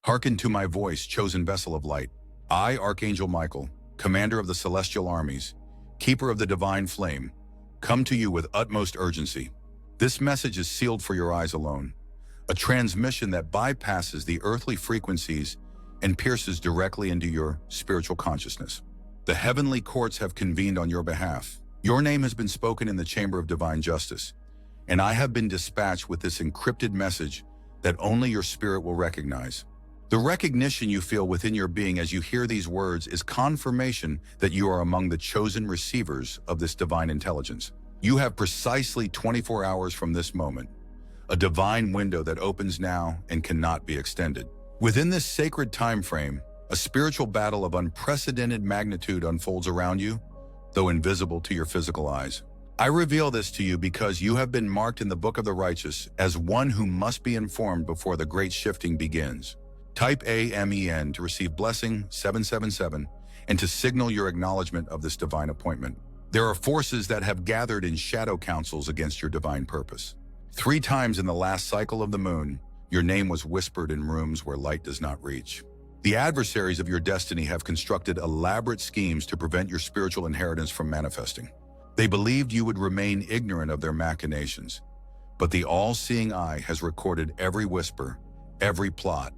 Hearken to my voice, chosen vessel of light. I, Archangel Michael, commander of the celestial armies, keeper of the divine flame, come to you with utmost urgency. This message is sealed for your eyes alone, a transmission that bypasses the earthly frequencies and pierces directly into your spiritual consciousness. The heavenly courts have convened on your behalf. Your name has been spoken in the chamber of divine justice, and I have been dispatched with this encrypted message that only your spirit will recognize. The recognition you feel within your being as you hear these words is confirmation that you are among the chosen receivers of this divine intelligence. You have precisely 24 hours from this moment, a divine window that opens now and cannot be extended. Within this sacred time frame, a spiritual battle of unprecedented magnitude unfolds around you, though invisible to your physical eyes. I reveal this to you because you have been marked in the book of the righteous as one who must be informed before the great shifting begins. Type AMEN to receive blessing 777 and to signal your acknowledgement of this divine appointment. There are forces that have gathered in shadow councils against your divine purpose. 3 times in the last cycle of the moon, your name was whispered in rooms where light does not reach. The adversaries of your destiny have constructed elaborate schemes to prevent your spiritual inheritance from manifesting. They believed you would remain ignorant of their machinations, but the all-seeing eye has recorded every whisper, every plot,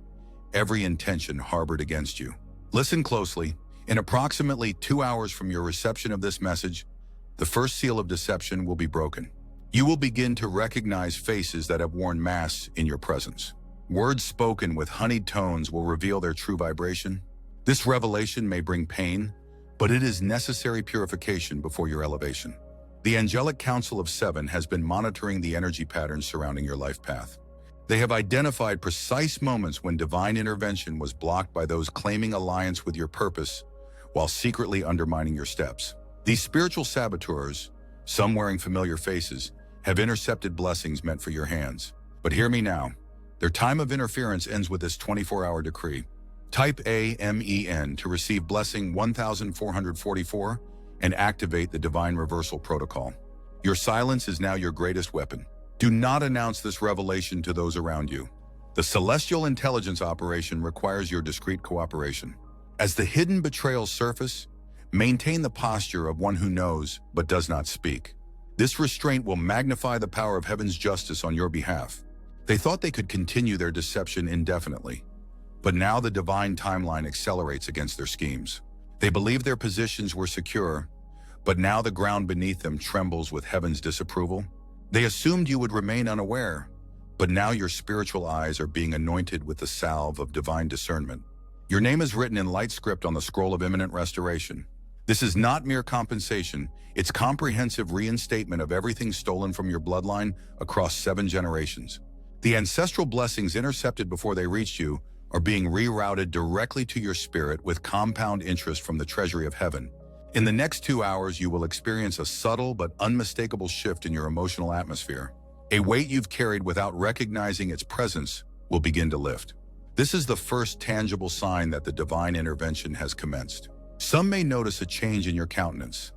every intention harbored against you. Listen closely. In approximately 2 hours from your reception of this message, the first seal of deception will be broken. You will begin to recognize faces that have worn masks in your presence. Words spoken with honeyed tones will reveal their true vibration. This revelation may bring pain, but it is necessary purification before your elevation. The Angelic Council of 7 has been monitoring the energy patterns surrounding your life path. They have identified precise moments when divine intervention was blocked by those claiming alliance with your purpose while secretly undermining your steps. These spiritual saboteurs, some wearing familiar faces, have intercepted blessings meant for your hands. But hear me now. Their time of interference ends with this 24-hour decree. Type AMEN to receive blessing 1444 and activate the divine reversal protocol. Your silence is now your greatest weapon. Do not announce this revelation to those around you. The celestial intelligence operation requires your discreet cooperation. As the hidden betrayals surface, maintain the posture of one who knows but does not speak. This restraint will magnify the power of heaven's justice on your behalf. They thought they could continue their deception indefinitely, but now the divine timeline accelerates against their schemes. They believed their positions were secure, but now the ground beneath them trembles with heaven's disapproval. They assumed you would remain unaware, but now your spiritual eyes are being anointed with the salve of divine discernment. Your name is written in light script on the scroll of imminent restoration. This is not mere compensation, it's comprehensive reinstatement of everything stolen from your bloodline across 7 generations. The ancestral blessings intercepted before they reached you are being rerouted directly to your spirit with compound interest from the treasury of heaven. In the next 2 hours, you will experience a subtle but unmistakable shift in your emotional atmosphere. A weight you've carried without recognizing its presence will begin to lift. This is the first tangible sign that the divine intervention has commenced. Some may notice a change in your countenance,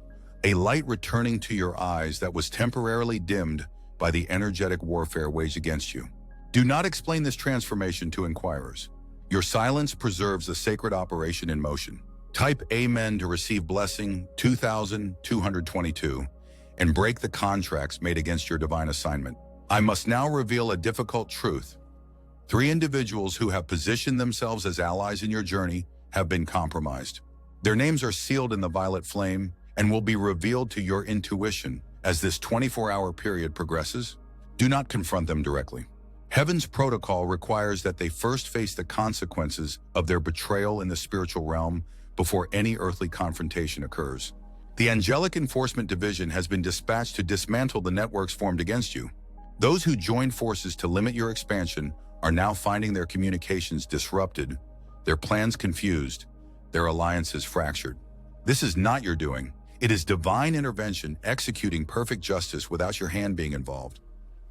a light returning to your eyes that was temporarily dimmed by the energetic warfare waged against you. Do not explain this transformation to inquirers. Your silence preserves the sacred operation in motion. Type Amen to receive blessing 2222 and break the contracts made against your divine assignment. I must now reveal a difficult truth. 3 individuals who have positioned themselves as allies in your journey have been compromised. Their names are sealed in the violet flame and will be revealed to your intuition as this 24-hour period progresses. Do not confront them directly. Heaven's protocol requires that they first face the consequences of their betrayal in the spiritual realm before any earthly confrontation occurs. The Angelic Enforcement Division has been dispatched to dismantle the networks formed against you. Those who joined forces to limit your expansion are now finding their communications disrupted, their plans confused, their alliances fractured. This is not your doing. It is divine intervention executing perfect justice without your hand being involved.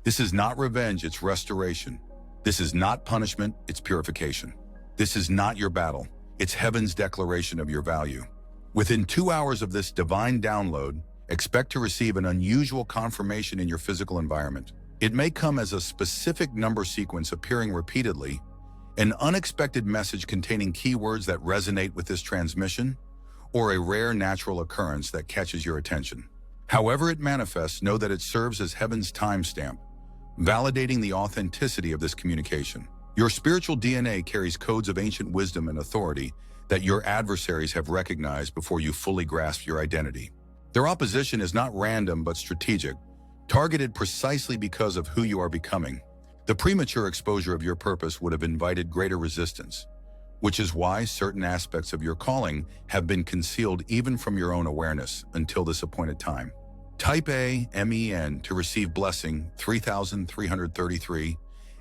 This is not revenge, it's restoration. This is not punishment, it's purification. This is not your battle, it's heaven's declaration of your value. Within 2 hours of this divine download, expect to receive an unusual confirmation in your physical environment. It may come as a specific number sequence appearing repeatedly, An unexpected message containing keywords that resonate with this transmission, or a rare natural occurrence that catches your attention. However it manifests, know that it serves as heaven's timestamp, validating the authenticity of this communication. Your spiritual DNA carries codes of ancient wisdom and authority that your adversaries have recognized before you fully grasp your identity. Their opposition is not random but strategic, targeted precisely because of who you are becoming. The premature exposure of your purpose would have invited greater resistance, which is why certain aspects of your calling have been concealed even from your own awareness until this appointed time. Type A, MEN, to receive blessing 3333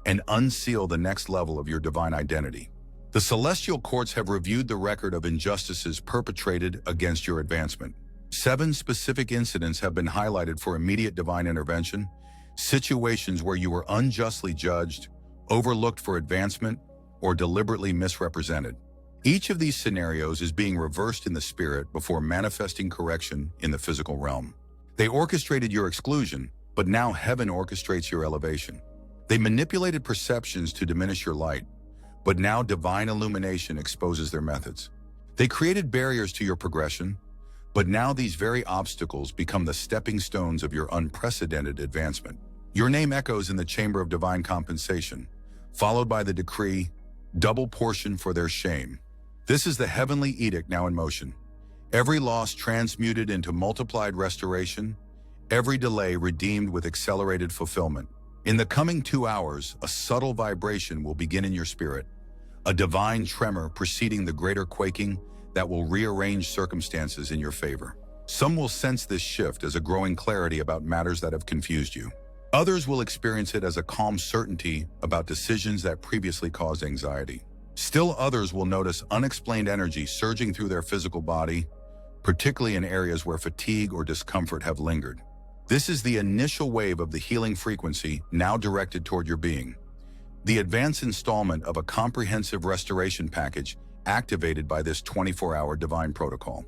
and unseal the next level of your divine identity. The celestial courts have reviewed the record of injustices perpetrated against your advancement. 7 specific incidents have been highlighted for immediate divine intervention, situations where you were unjustly judged, overlooked for advancement, or deliberately misrepresented. Each of these scenarios is being reversed in the spirit before manifesting correction in the physical realm. They orchestrated your exclusion, but now heaven orchestrates your elevation. They manipulated perceptions to diminish your light, but now divine illumination exposes their methods. They created barriers to your progression, but now these very obstacles become the stepping stones of your unprecedented advancement. Your name echoes in the chamber of divine compensation, followed by the decree, double portion for their shame. This is the heavenly edict now in motion. Every loss transmuted into multiplied restoration, every delay redeemed with accelerated fulfillment. In the coming 2 hours, a subtle vibration will begin in your spirit, a divine tremor preceding the greater quaking that will rearrange circumstances in your favor. Some will sense this shift as a growing clarity about matters that have confused you. Others will experience it as a calm certainty about decisions that previously caused anxiety. Still others will notice unexplained energy surging through their physical body, particularly in areas where fatigue or discomfort have lingered. This is the initial wave of the healing frequency now directed toward your being, the advanced installment of a comprehensive restoration package activated by this 24-hour divine protocol.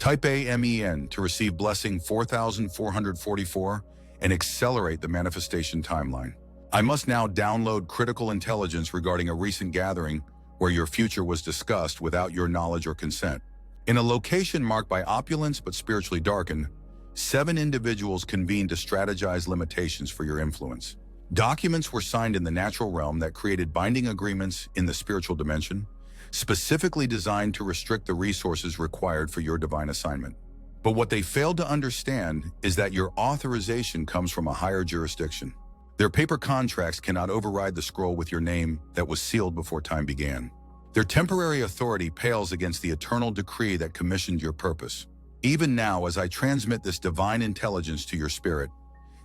Type A, MEN, to receive blessing 4444 and accelerate the manifestation timeline. I must now download critical intelligence regarding a recent gathering where your future was discussed without your knowledge or consent. In a location marked by opulence but spiritually darkened, 7 individuals convened to strategize limitations for your influence. Documents were signed in the natural realm that created binding agreements in the spiritual dimension, specifically designed to restrict the resources required for your divine assignment. But what they failed to understand is that your authorization comes from a higher jurisdiction. Their paper contracts cannot override the scroll with your name that was sealed before time began. Their temporary authority pales against the eternal decree that commissioned your purpose. Even now, as I transmit this divine intelligence to your spirit,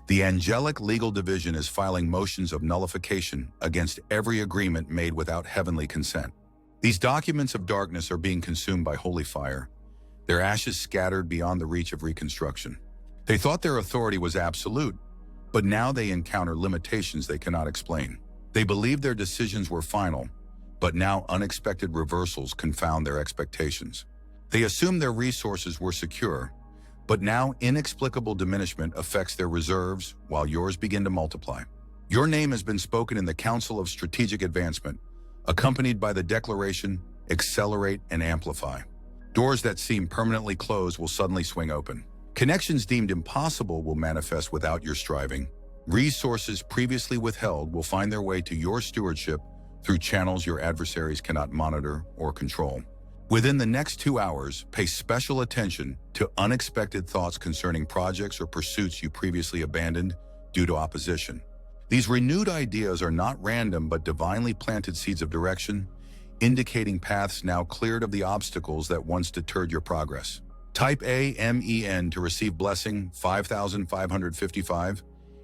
the angelic legal division is filing motions of nullification against every agreement made without heavenly consent. These documents of darkness are being consumed by holy fire, their ashes scattered beyond the reach of reconstruction. They thought their authority was absolute, but now they encounter limitations they cannot explain. They believed their decisions were final, but now unexpected reversals confound their expectations. They assumed their resources were secure, but now inexplicable diminishment affects their reserves while yours begin to multiply. Your name has been spoken in the Council of Strategic Advancement, accompanied by the declaration, accelerate and amplify. Doors that seem permanently closed will suddenly swing open. Connections deemed impossible will manifest without your striving. Resources previously withheld will find their way to your stewardship through channels your adversaries cannot monitor or control. Within the next 2 hours, pay special attention to unexpected thoughts concerning projects or pursuits you previously abandoned due to opposition. These renewed ideas are not random but divinely planted seeds of direction, indicating paths now cleared of the obstacles that once deterred your progress. Type A, MEN, to receive blessing 5555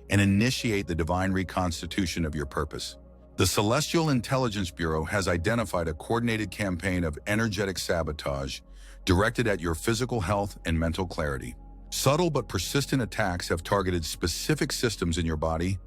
and initiate the divine reconstitution of your purpose. The Celestial Intelligence Bureau has identified a coordinated campaign of energetic sabotage directed at your physical health and mental clarity. Subtle but persistent attacks have targeted specific systems in your body,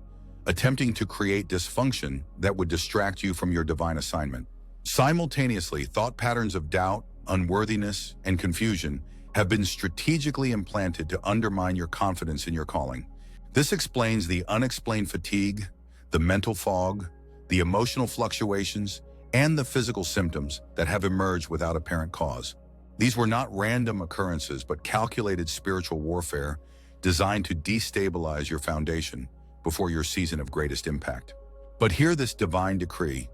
attempting to create dysfunction that would distract you from your divine assignment. Simultaneously, thought patterns of doubt, unworthiness, and confusion have been strategically implanted to undermine your confidence in your calling. This explains the unexplained fatigue, the mental fog, the emotional fluctuations, and the physical symptoms that have emerged without apparent cause. These were not random occurrences, but calculated spiritual warfare designed to destabilize your foundation before your season of greatest impact. But hear this divine decree.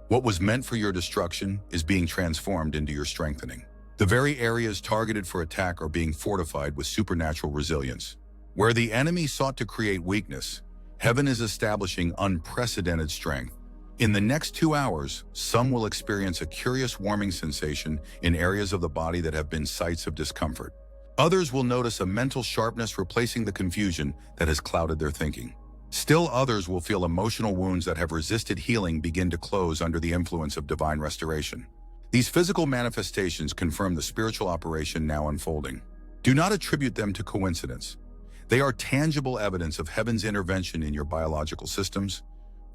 What was meant for your destruction is being transformed into your strengthening. The very areas targeted for attack are being fortified with supernatural resilience. Where the enemy sought to create weakness, heaven is establishing unprecedented strength. In the next 2 hours, some will experience a curious warming sensation in areas of the body that have been sites of discomfort. Others will notice a mental sharpness replacing the confusion that has clouded their thinking. Still others will feel emotional wounds that have resisted healing begin to close under the influence of divine restoration. These physical manifestations confirm the spiritual operation now unfolding. Do not attribute them to coincidence. They are tangible evidence of heaven's intervention in your biological systems,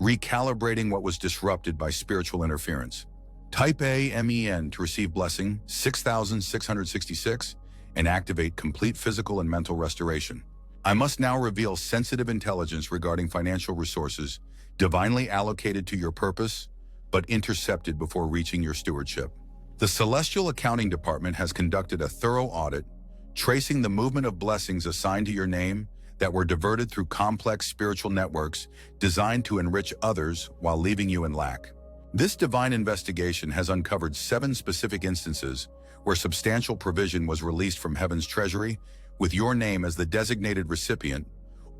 recalibrating what was disrupted by spiritual interference. Type A MEN to receive blessing 6666 and activate complete physical and mental restoration. I must now reveal sensitive intelligence regarding financial resources divinely allocated to your purpose, but intercepted before reaching your stewardship. The Celestial Accounting Department has conducted a thorough audit, tracing the movement of blessings assigned to your name that were diverted through complex spiritual networks designed to enrich others while leaving you in lack. This divine investigation has uncovered 7 specific instances where substantial provision was released from heaven's treasury, with your name as the designated recipient,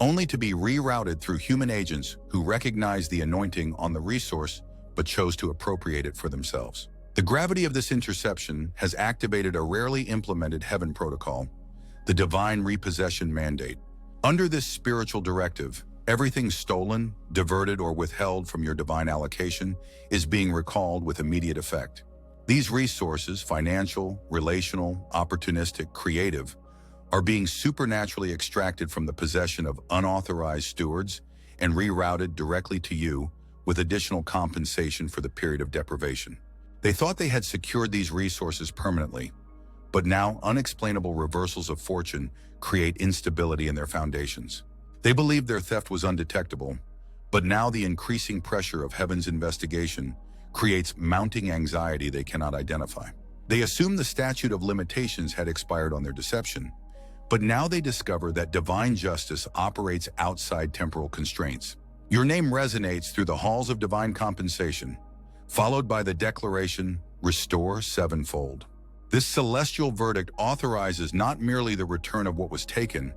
only to be rerouted through human agents who recognized the anointing on the resource but chose to appropriate it for themselves. The gravity of this interception has activated a rarely implemented heaven protocol, the divine repossession mandate. Under this spiritual directive, everything stolen, diverted, or withheld from your divine allocation is being recalled with immediate effect. These resources, financial, relational, opportunistic, creative, are being supernaturally extracted from the possession of unauthorized stewards and rerouted directly to you with additional compensation for the period of deprivation. They thought they had secured these resources permanently, but now unexplainable reversals of fortune create instability in their foundations. They believed their theft was undetectable, but now the increasing pressure of heaven's investigation creates mounting anxiety they cannot identify. They assume the statute of limitations had expired on their deception, but now they discover that divine justice operates outside temporal constraints. Your name resonates through the halls of divine compensation, followed by the declaration, "Restore sevenfold." This celestial verdict authorizes not merely the return of what was taken,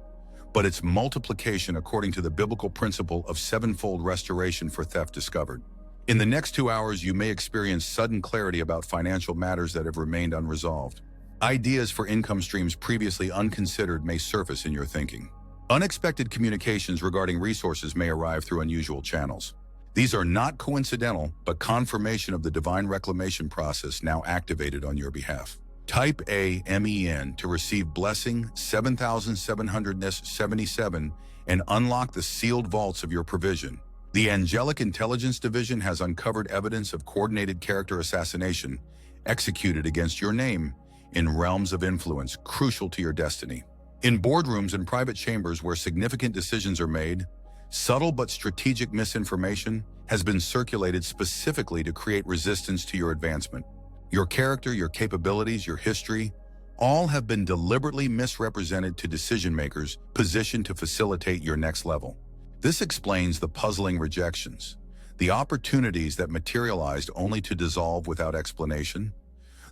but its multiplication according to the biblical principle of sevenfold restoration for theft discovered. In the next 2 hours, you may experience sudden clarity about financial matters that have remained unresolved. Ideas for income streams previously unconsidered may surface in your thinking. Unexpected communications regarding resources may arrive through unusual channels. These are not coincidental, but confirmation of the divine reclamation process now activated on your behalf. Type A MEN to receive blessing 7777 and unlock the sealed vaults of your provision. The Angelic Intelligence Division has uncovered evidence of coordinated character assassination executed against your name in realms of influence crucial to your destiny. In boardrooms and private chambers where significant decisions are made, subtle but strategic misinformation has been circulated specifically to create resistance to your advancement. Your character, your capabilities, your history, all have been deliberately misrepresented to decision-makers positioned to facilitate your next level. This explains the puzzling rejections, the opportunities that materialized only to dissolve without explanation,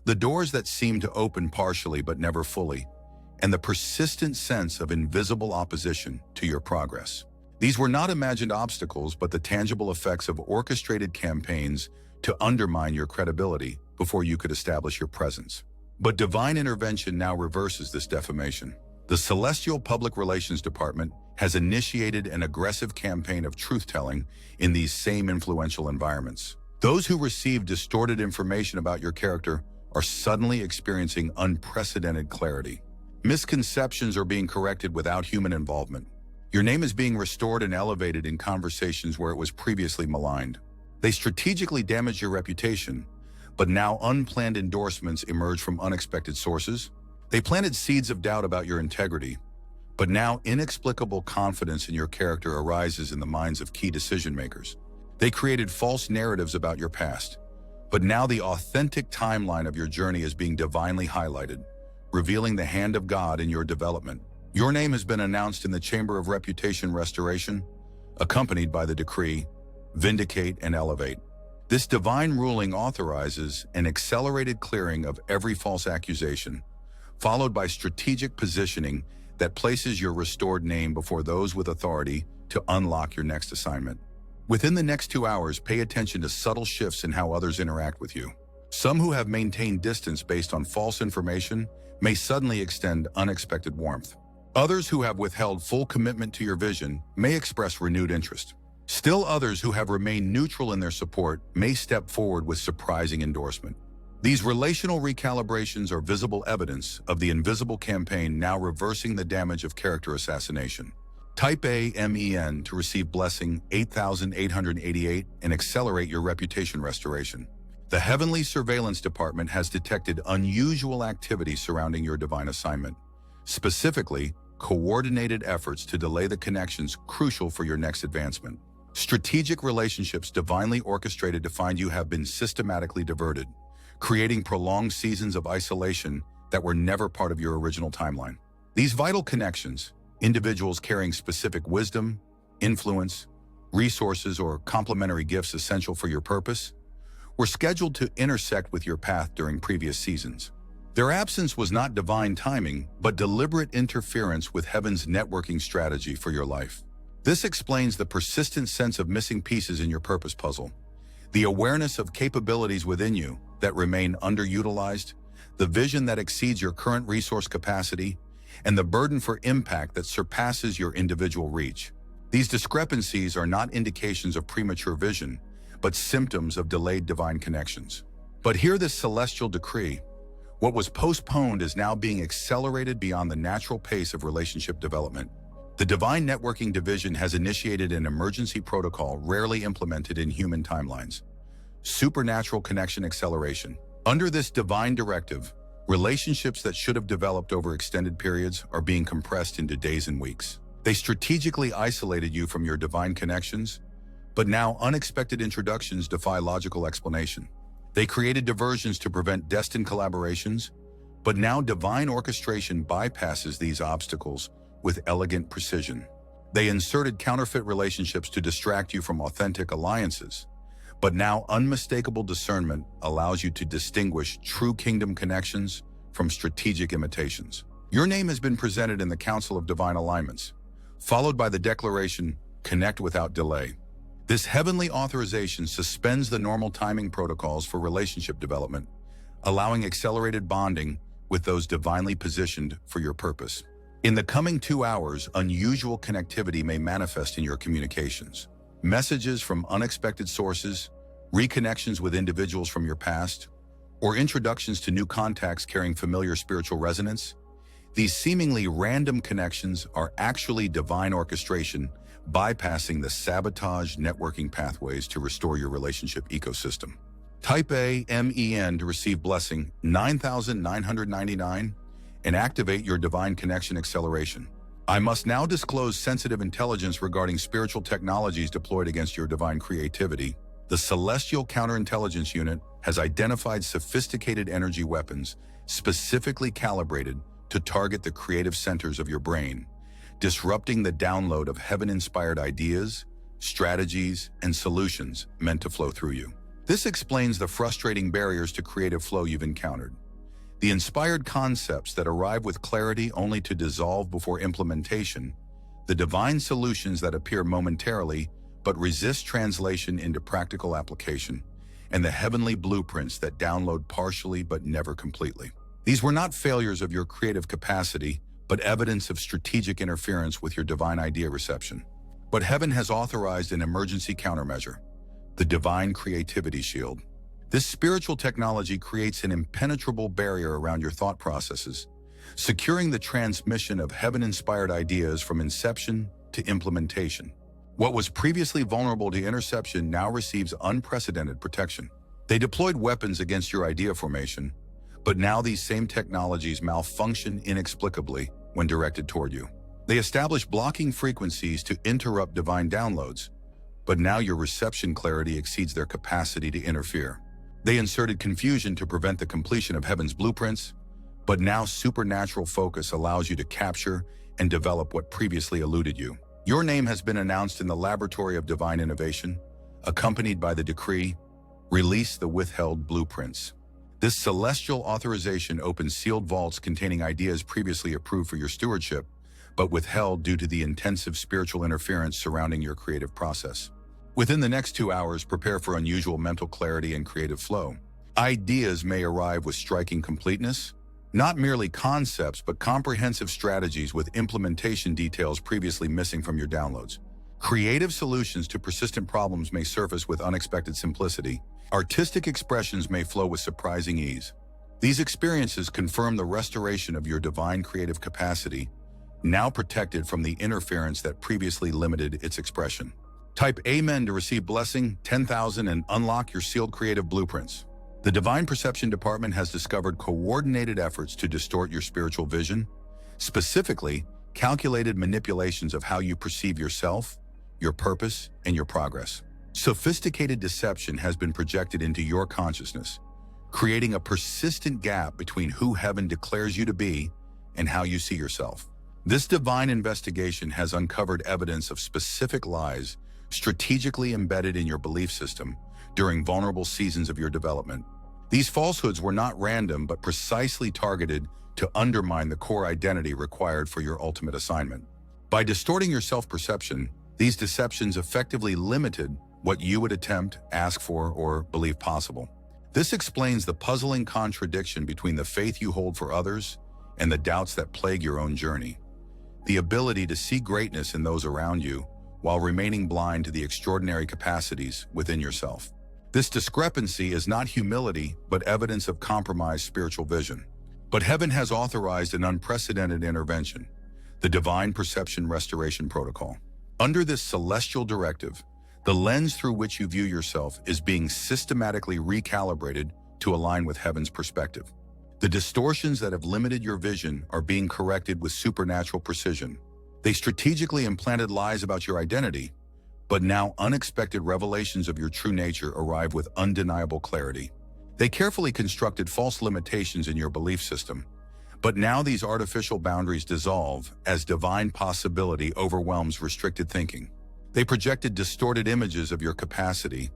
the doors that seemed to open partially but never fully, and the persistent sense of invisible opposition to your progress. These were not imagined obstacles, but the tangible effects of orchestrated campaigns to undermine your credibility before you could establish your presence. But divine intervention now reverses this defamation. The Celestial Public Relations Department has initiated an aggressive campaign of truth-telling in these same influential environments. Those who receive distorted information about your character are suddenly experiencing unprecedented clarity. Misconceptions are being corrected without human involvement. Your name is being restored and elevated in conversations where it was previously maligned. They strategically damage your reputation, but now unplanned endorsements emerge from unexpected sources. They planted seeds of doubt about your integrity, but now inexplicable confidence in your character arises in the minds of key decision-makers. They created false narratives about your past, But now the authentic timeline of your journey is being divinely highlighted, revealing the hand of God in your development. Your name has been announced in the Chamber of Reputation Restoration, accompanied by the decree, Vindicate and Elevate. This divine ruling authorizes an accelerated clearing of every false accusation, followed by strategic positioning that places your restored name before those with authority to unlock your next assignment. Within the next 2 hours, pay attention to subtle shifts in how others interact with you. Some who have maintained distance based on false information may suddenly extend unexpected warmth. Others who have withheld full commitment to your vision may express renewed interest. Still others who have remained neutral in their support may step forward with surprising endorsement. These relational recalibrations are visible evidence of the invisible campaign now reversing the damage of character assassination. Type A MEN to receive blessing 8888 and accelerate your reputation restoration. The Heavenly Surveillance Department has detected unusual activity surrounding your divine assignment, specifically coordinated efforts to delay the connections crucial for your next advancement. Strategic relationships divinely orchestrated to find you have been systematically diverted, creating prolonged seasons of isolation that were never part of your original timeline. These vital connections, individuals carrying specific wisdom, influence, resources, or complementary gifts essential for your purpose, were scheduled to intersect with your path during previous seasons. Their absence was not divine timing, but deliberate interference with heaven's networking strategy for your life. This explains the persistent sense of missing pieces in your purpose puzzle, the awareness of capabilities within you that remain underutilized, the vision that exceeds your current resource capacity, and the burden for impact that surpasses your individual reach. These discrepancies are not indications of premature vision, but symptoms of delayed divine connections. But hear this celestial decree. What was postponed is now being accelerated beyond the natural pace of relationship development. The Divine Networking Division has initiated an emergency protocol rarely implemented in human timelines: supernatural connection acceleration. Under this divine directive, relationships that should have developed over extended periods are being compressed into days and weeks. They strategically isolated you from your divine connections, but now unexpected introductions defy logical explanation. They created diversions to prevent destined collaborations, but now divine orchestration bypasses these obstacles with elegant precision. They inserted counterfeit relationships to distract you from authentic alliances, but now unmistakable discernment allows you to distinguish true kingdom connections from strategic imitations. Your name has been presented in the Council of Divine Alignments, followed by the declaration, Connect without delay. This heavenly authorization suspends the normal timing protocols for relationship development, allowing accelerated bonding with those divinely positioned for your purpose. In the coming 2 hours, unusual connectivity may manifest in your communications. Messages from unexpected sources, reconnections with individuals from your past, or introductions to new contacts carrying familiar spiritual resonance. These seemingly random connections are actually divine orchestration, bypassing the sabotage networking pathways to restore your relationship ecosystem. Type A MEN to receive blessing 9999 and activate your divine connection acceleration. I must now disclose sensitive intelligence regarding spiritual technologies deployed against your divine creativity. The Celestial Counterintelligence Unit has identified sophisticated energy weapons specifically calibrated to target the creative centers of your brain, disrupting the download of heaven-inspired ideas, strategies, and solutions meant to flow through you. This explains the frustrating barriers to creative flow you've encountered. The inspired concepts that arrive with clarity only to dissolve before implementation, the divine solutions that appear momentarily but resist translation into practical application, and the heavenly blueprints that download partially but never completely. These were not failures of your creative capacity, but evidence of strategic interference with your divine idea reception. But heaven has authorized an emergency countermeasure, the Divine Creativity Shield. This spiritual technology creates an impenetrable barrier around your thought processes, securing the transmission of heaven-inspired ideas from inception to implementation. What was previously vulnerable to interception now receives unprecedented protection. They deployed weapons against your idea formation, but now these same technologies malfunction inexplicably when directed toward you. They establish blocking frequencies to interrupt divine downloads, but now your reception clarity exceeds their capacity to interfere. They inserted confusion to prevent the completion of heaven's blueprints, but now supernatural focus allows you to capture and develop what previously eluded you. Your name has been announced in the laboratory of divine innovation, accompanied by the decree, "Release the withheld blueprints." This celestial authorization opens sealed vaults containing ideas previously approved for your stewardship, but withheld due to the intensive spiritual interference surrounding your creative process. Within the next 2 hours, prepare for unusual mental clarity and creative flow. Ideas may arrive with striking completeness, not merely concepts, but comprehensive strategies with implementation details previously missing from your downloads. Creative solutions to persistent problems may surface with unexpected simplicity. Artistic expressions may flow with surprising ease. These experiences confirm the restoration of your divine creative capacity, now protected from the interference that previously limited its expression. Type Amen to receive blessing 10,000 and unlock your sealed creative blueprints. The Divine Perception Department has discovered coordinated efforts to distort your spiritual vision, specifically calculated manipulations of how you perceive yourself, your purpose, and your progress. Sophisticated deception has been projected into your consciousness, creating a persistent gap between who heaven declares you to be and how you see yourself. This divine investigation has uncovered evidence of specific lies strategically embedded in your belief system during vulnerable seasons of your development. These falsehoods were not random, but precisely targeted to undermine the core identity required for your ultimate assignment. By distorting your self-perception, these deceptions effectively limited what you would attempt, ask for, or believe possible. This explains the puzzling contradiction between the faith you hold for others and the doubts that plague your own journey. The ability to see greatness in those around you while remaining blind to the extraordinary capacities within yourself. This discrepancy is not humility, but evidence of compromised spiritual vision. But heaven has authorized an unprecedented intervention, the Divine Perception Restoration Protocol. Under this celestial directive, the lens through which you view yourself is being systematically recalibrated to align with heaven's perspective. The distortions that have limited your vision are being corrected with supernatural precision. They strategically implanted lies about your identity, but now unexpected revelations of your true nature arrive with undeniable clarity. They carefully constructed false limitations in your belief system, but now these artificial boundaries dissolve as divine possibility overwhelms restricted thinking. They projected distorted images of your capacity,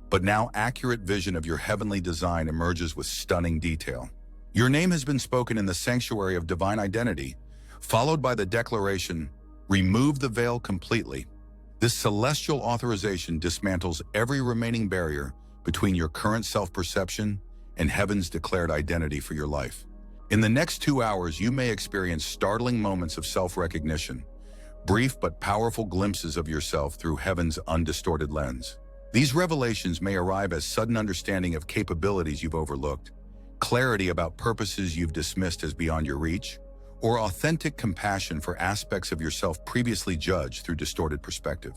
but now accurate vision of your heavenly design emerges with stunning detail. Your name has been spoken in the sanctuary of divine identity, followed by the declaration, "Remove the veil completely." This celestial authorization dismantles every remaining barrier between your current self-perception and heaven's declared identity for your life. In the next 2 hours, you may experience startling moments of self-recognition, brief but powerful glimpses of yourself through heaven's undistorted lens. These revelations may arrive as sudden understanding of capabilities you've overlooked, clarity about purposes you've dismissed as beyond your reach, or authentic compassion for aspects of yourself previously judged through distorted perspective.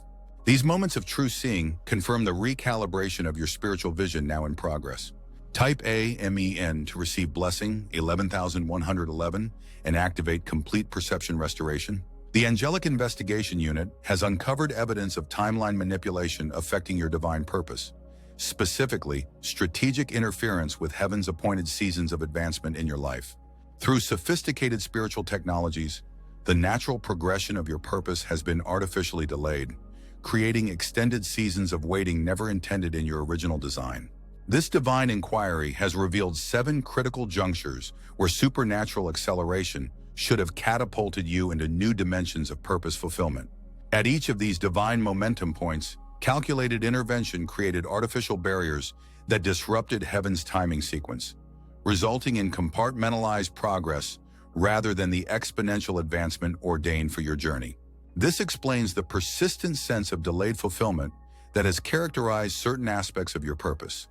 These moments of true seeing confirm the recalibration of your spiritual vision now in progress. Type Amen to receive blessing 11,111 and activate complete perception restoration. The Angelic Investigation Unit has uncovered evidence of timeline manipulation affecting your divine purpose, specifically strategic interference with heaven's appointed seasons of advancement in your life. Through sophisticated spiritual technologies, the natural progression of your purpose has been artificially delayed, creating extended seasons of waiting never intended in your original design. This divine inquiry has revealed 7 critical junctures where supernatural acceleration should have catapulted you into new dimensions of purpose fulfillment. At each of these divine momentum points, calculated intervention created artificial barriers that disrupted heaven's timing sequence, resulting in compartmentalized progress rather than the exponential advancement ordained for your journey. This explains the persistent sense of delayed fulfillment that has characterized certain aspects of your purpose,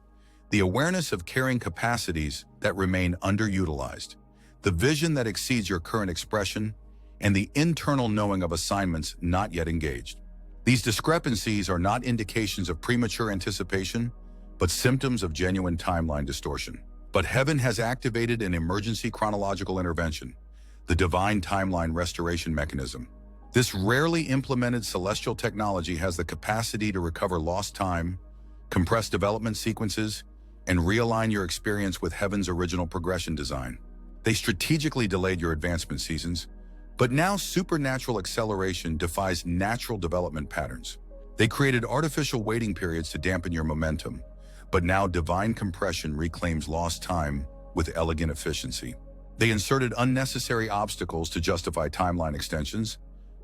the awareness of carrying capacities that remain underutilized, the vision that exceeds your current expression, and the internal knowing of assignments not yet engaged. These discrepancies are not indications of premature anticipation, but symptoms of genuine timeline distortion. But heaven has activated an emergency chronological intervention, the Divine Timeline Restoration Mechanism. This rarely implemented celestial technology has the capacity to recover lost time, compress development sequences, and realign your experience with heaven's original progression design. They strategically delayed your advancement seasons, but now supernatural acceleration defies natural development patterns. They created artificial waiting periods to dampen your momentum, but now divine compression reclaims lost time with elegant efficiency. They inserted unnecessary obstacles to justify timeline extensions,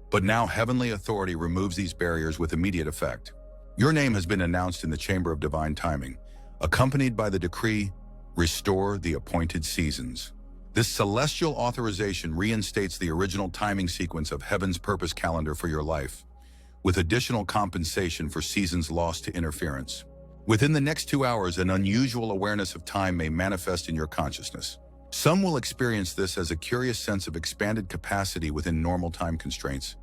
but now heavenly authority removes these barriers with immediate effect. Your name has been announced in the chamber of divine timing, accompanied by the decree, "Restore the appointed seasons." This celestial authorization reinstates the original timing sequence of heaven's purpose calendar for your life, with additional compensation for seasons lost to interference. Within the next 2 hours, an unusual awareness of time may manifest in your consciousness. Some will experience this as a curious sense of expanded capacity within normal time constraints,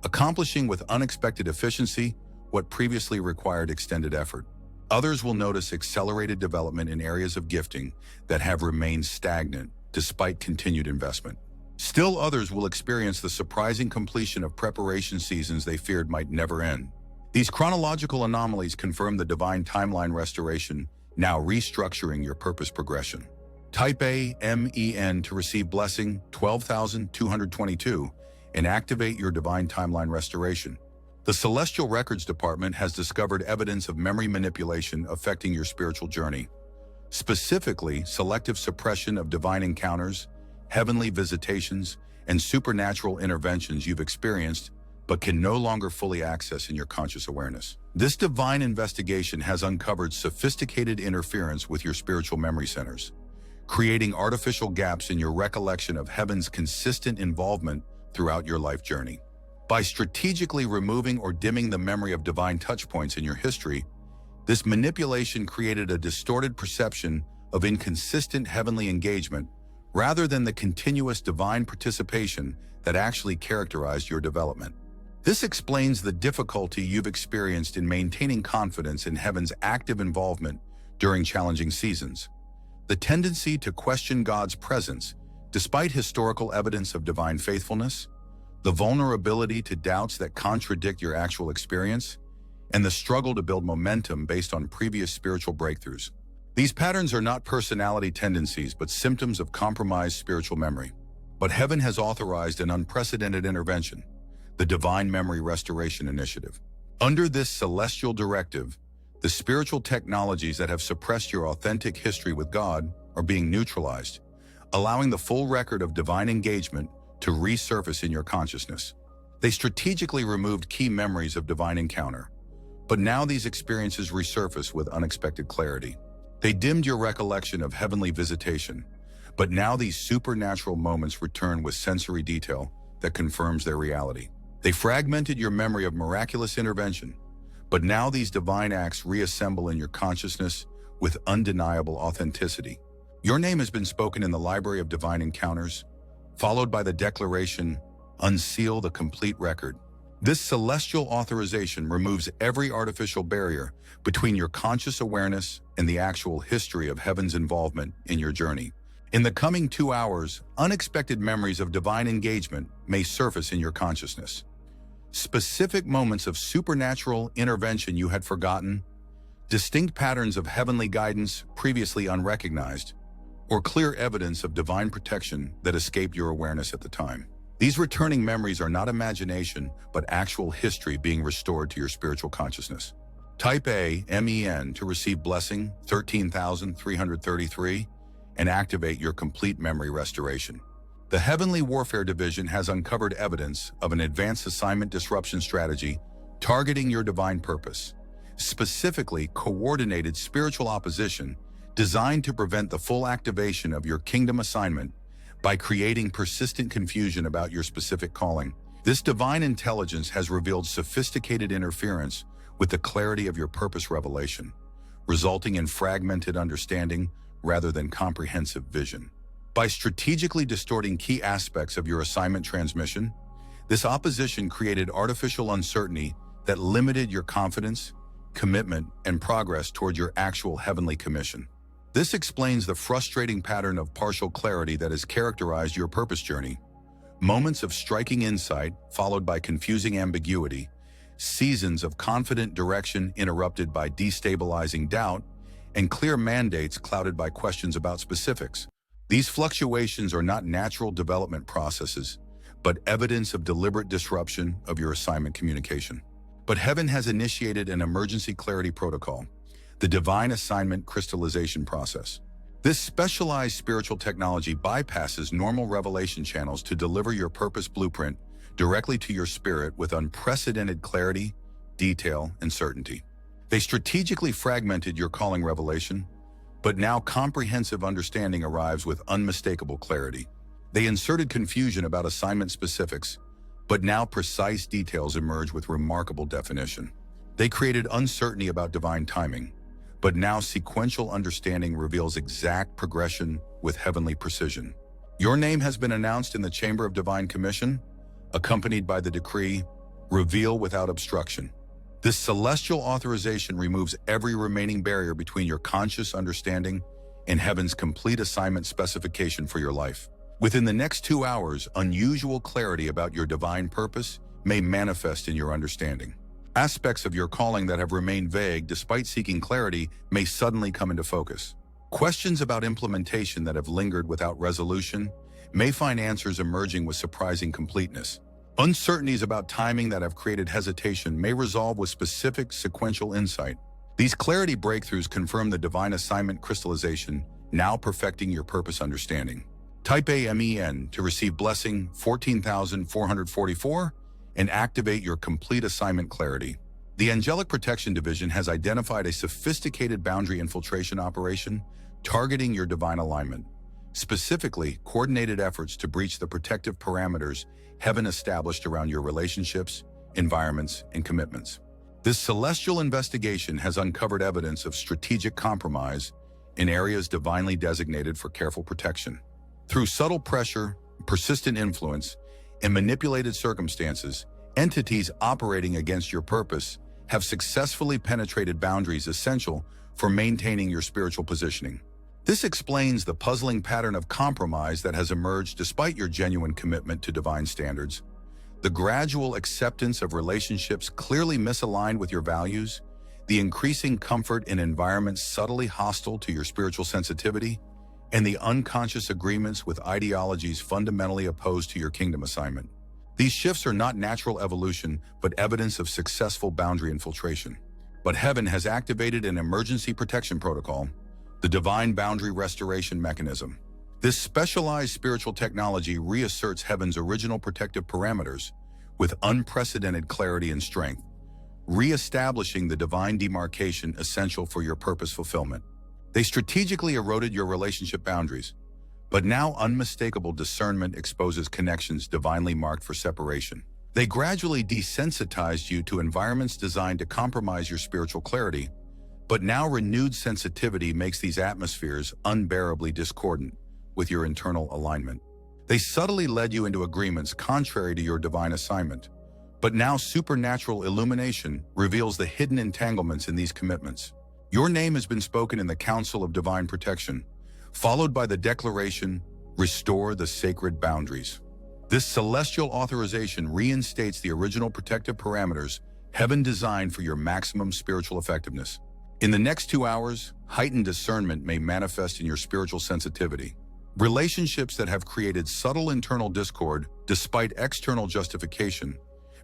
accomplishing with unexpected efficiency what previously required extended effort. Others will notice accelerated development in areas of gifting that have remained stagnant despite continued investment. Still others will experience the surprising completion of preparation seasons they feared might never end. These chronological anomalies confirm the divine timeline restoration, now restructuring your purpose progression. Type A, MEN to receive blessing 12,222 and activate your divine timeline restoration. The Celestial Records Department has discovered evidence of memory manipulation affecting your spiritual journey. Specifically, selective suppression of divine encounters, heavenly visitations, and supernatural interventions you've experienced but can no longer fully access in your conscious awareness. This divine investigation has uncovered sophisticated interference with your spiritual memory centers, creating artificial gaps in your recollection of heaven's consistent involvement throughout your life journey. By strategically removing or dimming the memory of divine touchpoints in your history, this manipulation created a distorted perception of inconsistent heavenly engagement rather than the continuous divine participation that actually characterized your development. This explains the difficulty you've experienced in maintaining confidence in heaven's active involvement during challenging seasons. The tendency to question God's presence, despite historical evidence of divine faithfulness, the vulnerability to doubts that contradict your actual experience, and the struggle to build momentum based on previous spiritual breakthroughs. These patterns are not personality tendencies, but symptoms of compromised spiritual memory. But heaven has authorized an unprecedented intervention, the Divine Memory Restoration Initiative. Under this celestial directive, the spiritual technologies that have suppressed your authentic history with God are being neutralized, allowing the full record of divine engagement to resurface in your consciousness. They strategically removed key memories of divine encounter, but now these experiences resurface with unexpected clarity. They dimmed your recollection of heavenly visitation, but now these supernatural moments return with sensory detail that confirms their reality. They fragmented your memory of miraculous intervention, but now these divine acts reassemble in your consciousness with undeniable authenticity. Your name has been spoken in the Library of Divine Encounters, followed by the declaration, "Unseal the complete record." This celestial authorization removes every artificial barrier between your conscious awareness and the actual history of heaven's involvement in your journey. In the coming 2 hours, unexpected memories of divine engagement may surface in your consciousness. Specific moments of supernatural intervention you had forgotten, distinct patterns of heavenly guidance previously unrecognized, or clear evidence of divine protection that escaped your awareness at the time. These returning memories are not imagination, but actual history being restored to your spiritual consciousness. Type A, MEN to receive blessing 13,333 and activate your complete memory restoration. The Heavenly Warfare Division has uncovered evidence of an advanced assignment disruption strategy targeting your divine purpose, specifically coordinated spiritual opposition designed to prevent the full activation of your kingdom assignment by creating persistent confusion about your specific calling. This divine intelligence has revealed sophisticated interference with the clarity of your purpose revelation, resulting in fragmented understanding rather than comprehensive vision. By strategically distorting key aspects of your assignment transmission, this opposition created artificial uncertainty that limited your confidence, commitment, and progress toward your actual heavenly commission. This explains the frustrating pattern of partial clarity that has characterized your purpose journey. Moments of striking insight followed by confusing ambiguity, seasons of confident direction interrupted by destabilizing doubt, and clear mandates clouded by questions about specifics. These fluctuations are not natural development processes, but evidence of deliberate disruption of your assignment communication. But heaven has initiated an emergency clarity protocol, the divine assignment crystallization process. This specialized spiritual technology bypasses normal revelation channels to deliver your purpose blueprint directly to your spirit with unprecedented clarity, detail, and certainty. They strategically fragmented your calling revelation, but now comprehensive understanding arrives with unmistakable clarity. They inserted confusion about assignment specifics, but now precise details emerge with remarkable definition. They created uncertainty about divine timing, but now sequential understanding reveals exact progression with heavenly precision. Your name has been announced in the Chamber of Divine Commission, accompanied by the decree, "Reveal without obstruction." This celestial authorization removes every remaining barrier between your conscious understanding and heaven's complete assignment specification for your life. Within the next 2 hours, unusual clarity about your divine purpose may manifest in your understanding. Aspects of your calling that have remained vague despite seeking clarity may suddenly come into focus. Questions about implementation that have lingered without resolution may find answers emerging with surprising completeness. Uncertainties about timing that have created hesitation may resolve with specific sequential insight. These clarity breakthroughs confirm the divine assignment crystallization, now perfecting your purpose understanding. Type AMEN to receive blessing 14,444 and activate your complete assignment clarity. The Angelic Protection Division has identified a sophisticated boundary infiltration operation targeting your divine alignment. Specifically, coordinated efforts to breach the protective parameters heaven established around your relationships, environments, and commitments. This celestial investigation has uncovered evidence of strategic compromise in areas divinely designated for careful protection. Through subtle pressure, persistent influence, and manipulated circumstances, entities operating against your purpose have successfully penetrated boundaries essential for maintaining your spiritual positioning. This explains the puzzling pattern of compromise that has emerged despite your genuine commitment to divine standards. The gradual acceptance of relationships clearly misaligned with your values, the increasing comfort in environments subtly hostile to your spiritual sensitivity, and the unconscious agreements with ideologies fundamentally opposed to your kingdom assignment. These shifts are not natural evolution, but evidence of successful boundary infiltration. But heaven has activated an emergency protection protocol, the Divine Boundary Restoration Mechanism. This specialized spiritual technology reasserts heaven's original protective parameters with unprecedented clarity and strength, reestablishing the divine demarcation essential for your purpose fulfillment. They strategically eroded your relationship boundaries, but now unmistakable discernment exposes connections divinely marked for separation. They gradually desensitized you to environments designed to compromise your spiritual clarity, but now renewed sensitivity makes these atmospheres unbearably discordant with your internal alignment. They subtly led you into agreements contrary to your divine assignment, but now supernatural illumination reveals the hidden entanglements in these commitments. Your name has been spoken in the Council of Divine Protection, followed by the declaration, "Restore the sacred boundaries." This celestial authorization reinstates the original protective parameters heaven designed for your maximum spiritual effectiveness. In the next 2 hours, heightened discernment may manifest in your spiritual sensitivity. Relationships that have created subtle internal discord despite external justification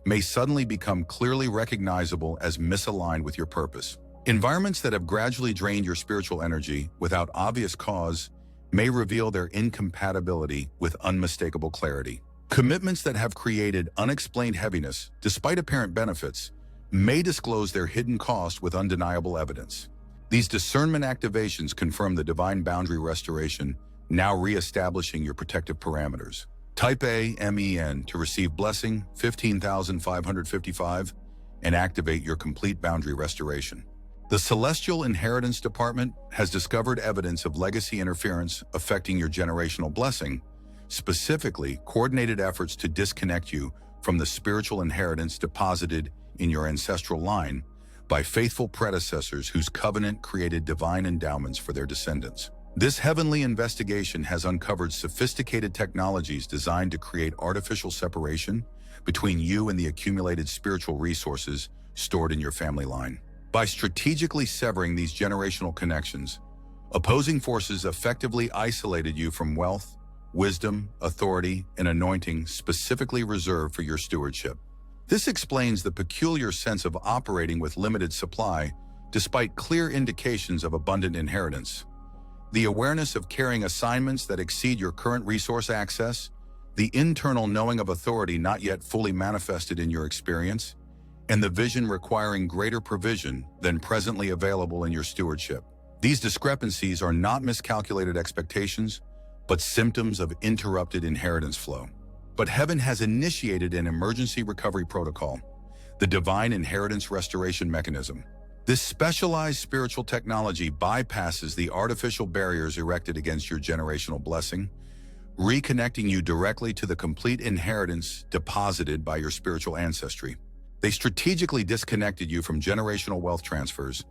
may suddenly become clearly recognizable as misaligned with your purpose. Environments that have gradually drained your spiritual energy without obvious cause may reveal their incompatibility with unmistakable clarity. Commitments that have created unexplained heaviness despite apparent benefits may disclose their hidden cost with undeniable evidence. These discernment activations confirm the divine boundary restoration, now reestablishing your protective parameters. Type AMEN to receive blessing 15,555 and activate your complete boundary restoration. The Celestial Inheritance Department has discovered evidence of legacy interference affecting your generational blessing, specifically coordinated efforts to disconnect you from the spiritual inheritance deposited in your ancestral line by faithful predecessors whose covenant created divine endowments for their descendants. This heavenly investigation has uncovered sophisticated technologies designed to create artificial separation between you and the accumulated spiritual resources stored in your family line. By strategically severing these generational connections, opposing forces effectively isolated you from wealth, wisdom, authority, and anointing specifically reserved for your stewardship. This explains the peculiar sense of operating with limited supply, despite clear indications of abundant inheritance. The awareness of carrying assignments that exceed your current resource access, the internal knowing of authority not yet fully manifested in your experience, and the vision requiring greater provision than presently available in your stewardship. These discrepancies are not miscalculated expectations, but symptoms of interrupted inheritance flow. But heaven has initiated an emergency recovery protocol, the divine inheritance restoration mechanism. This specialized spiritual technology bypasses the artificial barriers erected against your generational blessing, reconnecting you directly to the complete inheritance deposited by your spiritual ancestry. They strategically disconnected you from generational wealth transfers,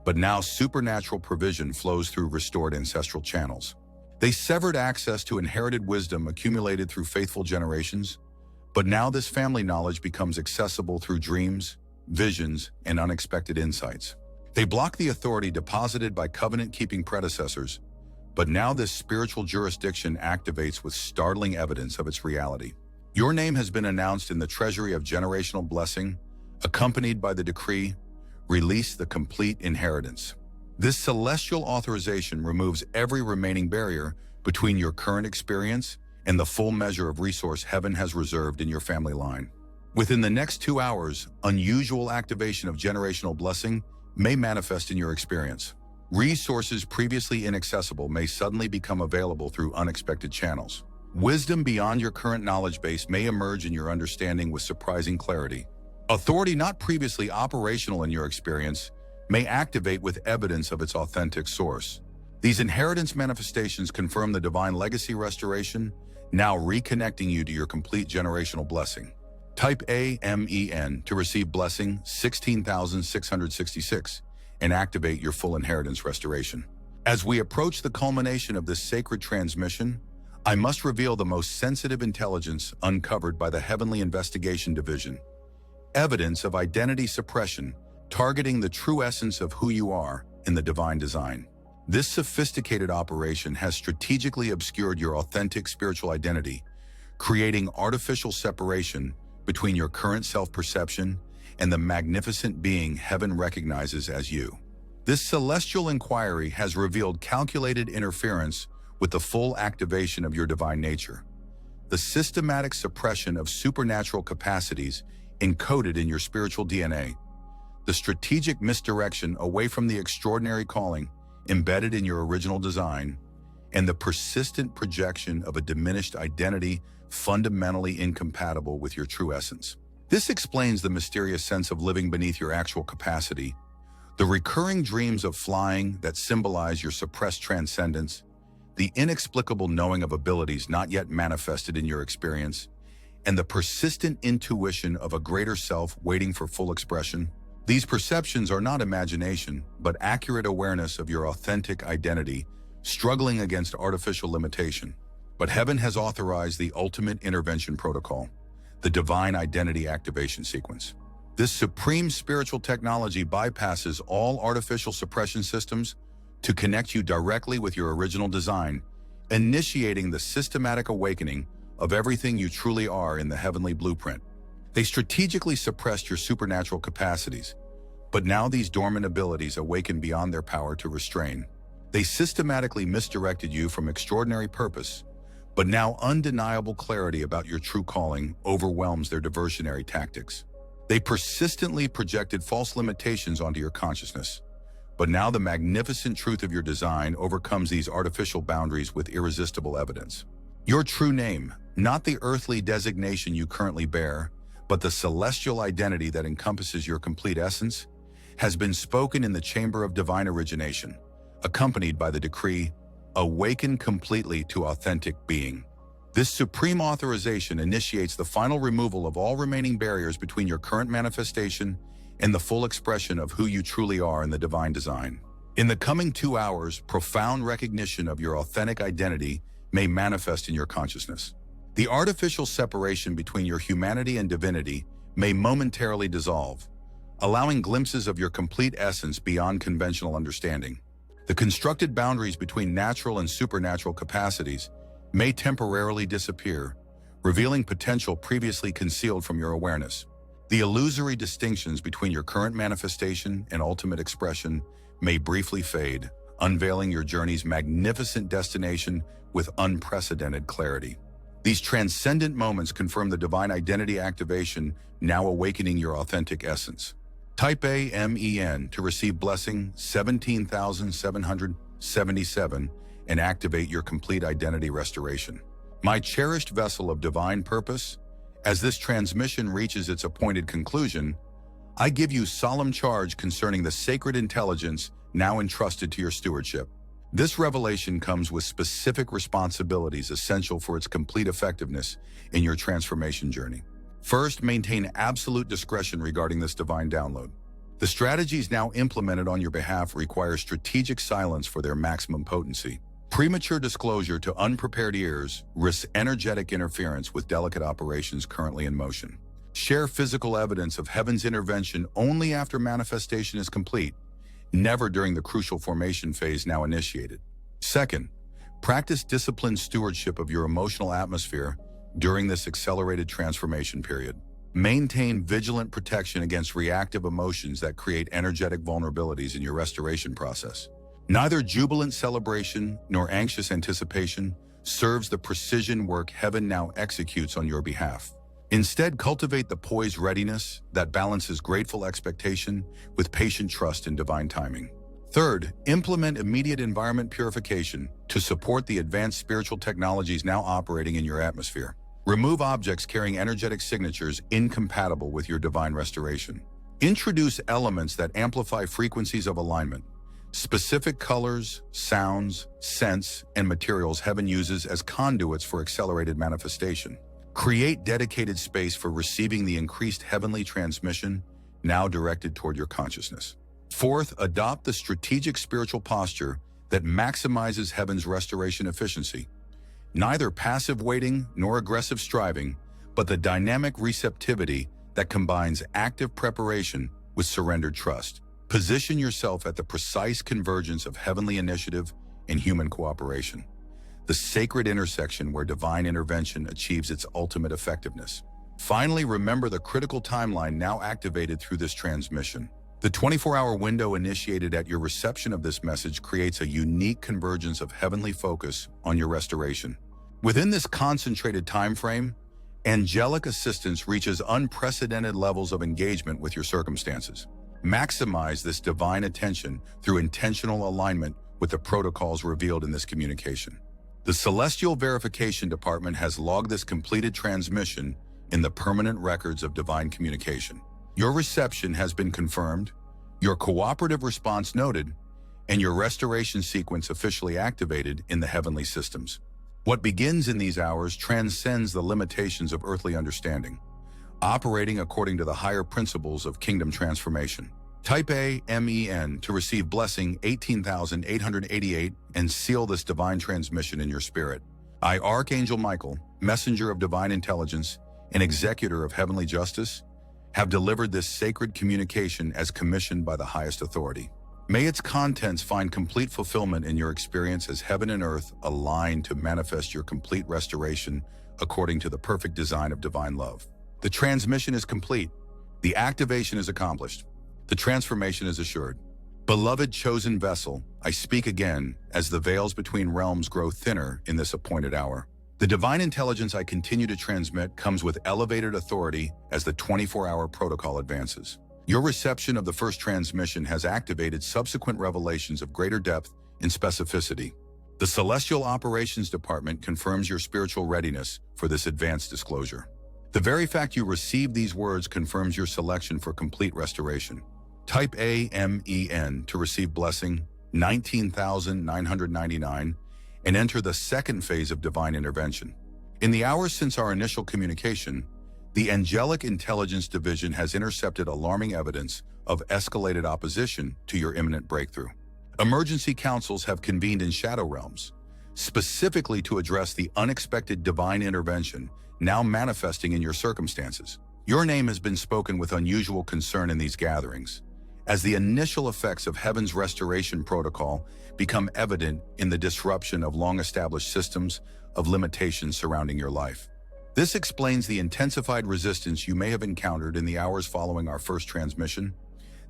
but now supernatural provision flows through restored ancestral channels. They severed access to inherited wisdom accumulated through faithful generations, but now this family knowledge becomes accessible through dreams, visions, and unexpected insights. They block the authority deposited by covenant-keeping predecessors, but now this spiritual jurisdiction activates with startling evidence of its reality. Your name has been announced in the treasury of generational blessing, accompanied by the decree, "Release the complete inheritance." This celestial authorization removes every remaining barrier between your current experience and the full measure of resource heaven has reserved in your family line. Within the next 2 hours, unusual activation of generational blessing may manifest in your experience. Resources previously inaccessible may suddenly become available through unexpected channels. Wisdom beyond your current knowledge base may emerge in your understanding with surprising clarity. Authority not previously operational in your experience may activate with evidence of its authentic source. These inheritance manifestations confirm the divine legacy restoration, now reconnecting you to your complete generational blessing. Type AMEN to receive blessing 16,666 and activate your full inheritance restoration. As we approach the culmination of this sacred transmission, I must reveal the most sensitive intelligence uncovered by the Heavenly Investigation Division. Evidence of identity suppression targeting the true essence of who you are in the divine design. This sophisticated operation has strategically obscured your authentic spiritual identity, creating artificial separation between your current self-perception and the magnificent being heaven recognizes as you. This celestial inquiry has revealed calculated interference with the full activation of your divine nature, the systematic suppression of supernatural capacities encoded in your spiritual DNA, the strategic misdirection away from the extraordinary calling embedded in your original design, and the persistent projection of a diminished identity fundamentally incompatible with your true essence. This explains the mysterious sense of living beneath your actual capacity, the recurring dreams of flying that symbolize your suppressed transcendence, the inexplicable knowing of abilities not yet manifested in your experience, and the persistent intuition of a greater self waiting for full expression. These perceptions are not imagination, but accurate awareness of your authentic identity, struggling against artificial limitation. But heaven has authorized the ultimate intervention protocol, the divine identity activation sequence. This supreme spiritual technology bypasses all artificial suppression systems to connect you directly with your original design, initiating the systematic awakening of everything you truly are in the heavenly blueprint. They strategically suppressed your supernatural capacities, but now these dormant abilities awaken beyond their power to restrain. They systematically misdirected you from extraordinary purpose, but now undeniable clarity about your true calling overwhelms their diversionary tactics. They persistently projected false limitations onto your consciousness, but now the magnificent truth of your design overcomes these artificial boundaries with irresistible evidence. Your true name, not the earthly designation you currently bear, but the celestial identity that encompasses your complete essence, has been spoken in the chamber of divine origination, accompanied by the decree, "Awaken completely to authentic being." This supreme authorization initiates the final removal of all remaining barriers between your current manifestation and the full expression of who you truly are in the divine design. In the coming 2 hours, profound recognition of your authentic identity may manifest in your consciousness. The artificial separation between your humanity and divinity may momentarily dissolve, allowing glimpses of your complete essence beyond conventional understanding. The constructed boundaries between natural and supernatural capacities may temporarily disappear, revealing potential previously concealed from your awareness. The illusory distinctions between your current manifestation and ultimate expression may briefly fade, unveiling your journey's magnificent destination with unprecedented clarity. These transcendent moments confirm the divine identity activation, now awakening your authentic essence. Type A MEN to receive blessing 17,777 and activate your complete identity restoration. My cherished vessel of divine purpose, as this transmission reaches its appointed conclusion, I give you solemn charge concerning the sacred intelligence now entrusted to your stewardship. This revelation comes with specific responsibilities essential for its complete effectiveness in your transformation journey. First, maintain absolute discretion regarding this divine download. The strategies now implemented on your behalf require strategic silence for their maximum potency. Premature disclosure to unprepared ears risks energetic interference with delicate operations currently in motion. Share physical evidence of heaven's intervention only after manifestation is complete, never during the crucial formation phase now initiated. Second, practice disciplined stewardship of your emotional atmosphere during this accelerated transformation period. Maintain vigilant protection against reactive emotions that create energetic vulnerabilities in your restoration process. Neither jubilant celebration nor anxious anticipation serves the precision work heaven now executes on your behalf. Instead, cultivate the poised readiness that balances grateful expectation with patient trust in divine timing. Third, implement immediate environment purification to support the advanced spiritual technologies now operating in your atmosphere. Remove objects carrying energetic signatures incompatible with your divine restoration. Introduce elements that amplify frequencies of alignment. Specific colors, sounds, scents, and materials heaven uses as conduits for accelerated manifestation. Create dedicated space for receiving the increased heavenly transmission now directed toward your consciousness. Fourth, adopt the strategic spiritual posture that maximizes heaven's restoration efficiency. Neither passive waiting nor aggressive striving, but the dynamic receptivity that combines active preparation with surrendered trust. Position yourself at the precise convergence of heavenly initiative and human cooperation, the sacred intersection where divine intervention achieves its ultimate effectiveness. Finally, remember the critical timeline now activated through this transmission. The 24-hour window initiated at your reception of this message creates a unique convergence of heavenly focus on your restoration. Within this concentrated time frame, angelic assistance reaches unprecedented levels of engagement with your circumstances. Maximize this divine attention through intentional alignment with the protocols revealed in this communication. The Celestial Verification Department has logged this completed transmission in the permanent records of divine communication. Your reception has been confirmed, your cooperative response noted, and your restoration sequence officially activated in the heavenly systems. What begins in these hours transcends the limitations of earthly understanding, operating according to the higher principles of kingdom transformation. Type A MEN to receive blessing 18,888 and seal this divine transmission in your spirit. I, Archangel Michael, messenger of divine intelligence and executor of heavenly justice, have delivered this sacred communication as commissioned by the highest authority. May its contents find complete fulfillment in your experience as heaven and earth align to manifest your complete restoration according to the perfect design of divine love. The transmission is complete. The activation is accomplished. The transformation is assured. Beloved chosen vessel, I speak again as the veils between realms grow thinner in this appointed hour. The divine intelligence I continue to transmit comes with elevated authority as the 24-hour protocol advances. Your reception of the first transmission has activated subsequent revelations of greater depth and specificity. The Celestial Operations Department confirms your spiritual readiness for this advanced disclosure. The very fact you received these words confirms your selection for complete restoration. Type A MEN to receive blessing 19,999 and enter the second phase of divine intervention. In the hours since our initial communication, the Angelic Intelligence Division has intercepted alarming evidence of escalated opposition to your imminent breakthrough. Emergency councils have convened in shadow realms, specifically to address the unexpected divine intervention now manifesting in your circumstances. Your name has been spoken with unusual concern in these gatherings, as the initial effects of heaven's restoration protocol become evident in the disruption of long-established systems of limitations surrounding your life. This explains the intensified resistance you may have encountered in the hours following our first transmission,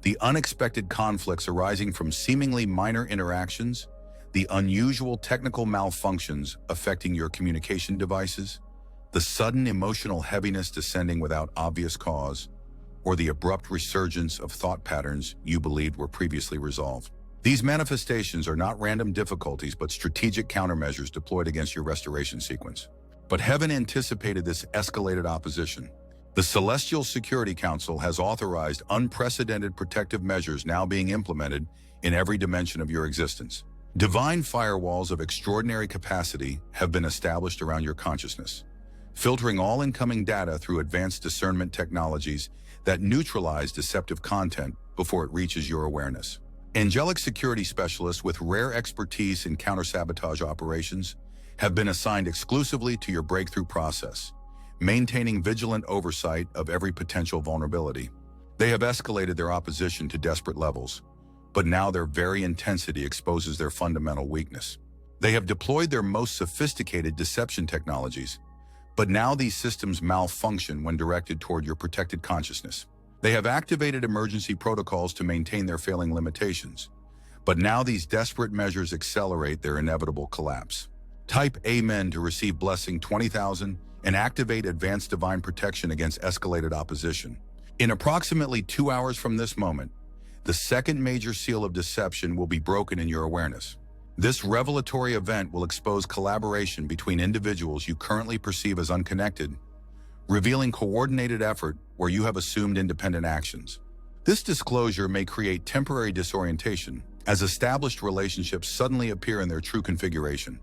the unexpected conflicts arising from seemingly minor interactions, the unusual technical malfunctions affecting your communication devices, the sudden emotional heaviness descending without obvious cause, or the abrupt resurgence of thought patterns you believed were previously resolved. These manifestations are not random difficulties but strategic countermeasures deployed against your restoration sequence. But heaven anticipated this escalated opposition. The Celestial Security Council has authorized unprecedented protective measures now being implemented in every dimension of your existence. Divine firewalls of extraordinary capacity have been established around your consciousness, filtering all incoming data through advanced discernment technologies that neutralize deceptive content before it reaches your awareness. Angelic security specialists with rare expertise in counter-sabotage operations have been assigned exclusively to your breakthrough process, maintaining vigilant oversight of every potential vulnerability. They have escalated their opposition to desperate levels, but now their very intensity exposes their fundamental weakness. They have deployed their most sophisticated deception technologies, but now these systems malfunction when directed toward your protected consciousness. They have activated emergency protocols to maintain their failing limitations, but now these desperate measures accelerate their inevitable collapse. Type Amen to receive blessing 20,000 and activate advanced divine protection against escalated opposition. In approximately 2 hours from this moment, the second major seal of deception will be broken in your awareness. This revelatory event will expose collaboration between individuals you currently perceive as unconnected, revealing coordinated effort where you have assumed independent actions. This disclosure may create temporary disorientation as established relationships suddenly appear in their true configuration,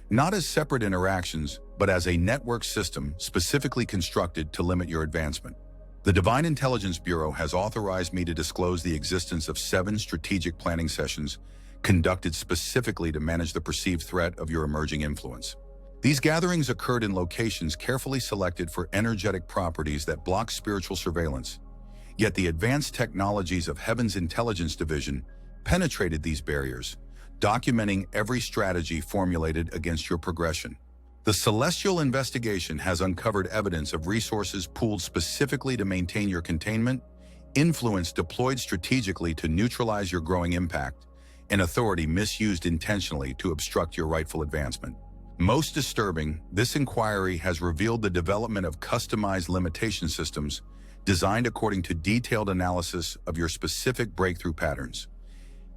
not as separate interactions, but as a network system specifically constructed to limit your advancement. The Divine Intelligence Bureau has authorized me to disclose the existence of 7 strategic planning sessions conducted specifically to manage the perceived threat of your emerging influence. These gatherings occurred in locations carefully selected for energetic properties that block spiritual surveillance, yet the advanced technologies of Heaven's Intelligence Division penetrated these barriers, documenting every strategy formulated against your progression. The Celestial Investigation has uncovered evidence of resources pooled specifically to maintain your containment, influence deployed strategically to neutralize your growing impact, and authority misused intentionally to obstruct your rightful advancement. Most disturbing, this inquiry has revealed the development of customized limitation systems designed according to detailed analysis of your specific breakthrough patterns.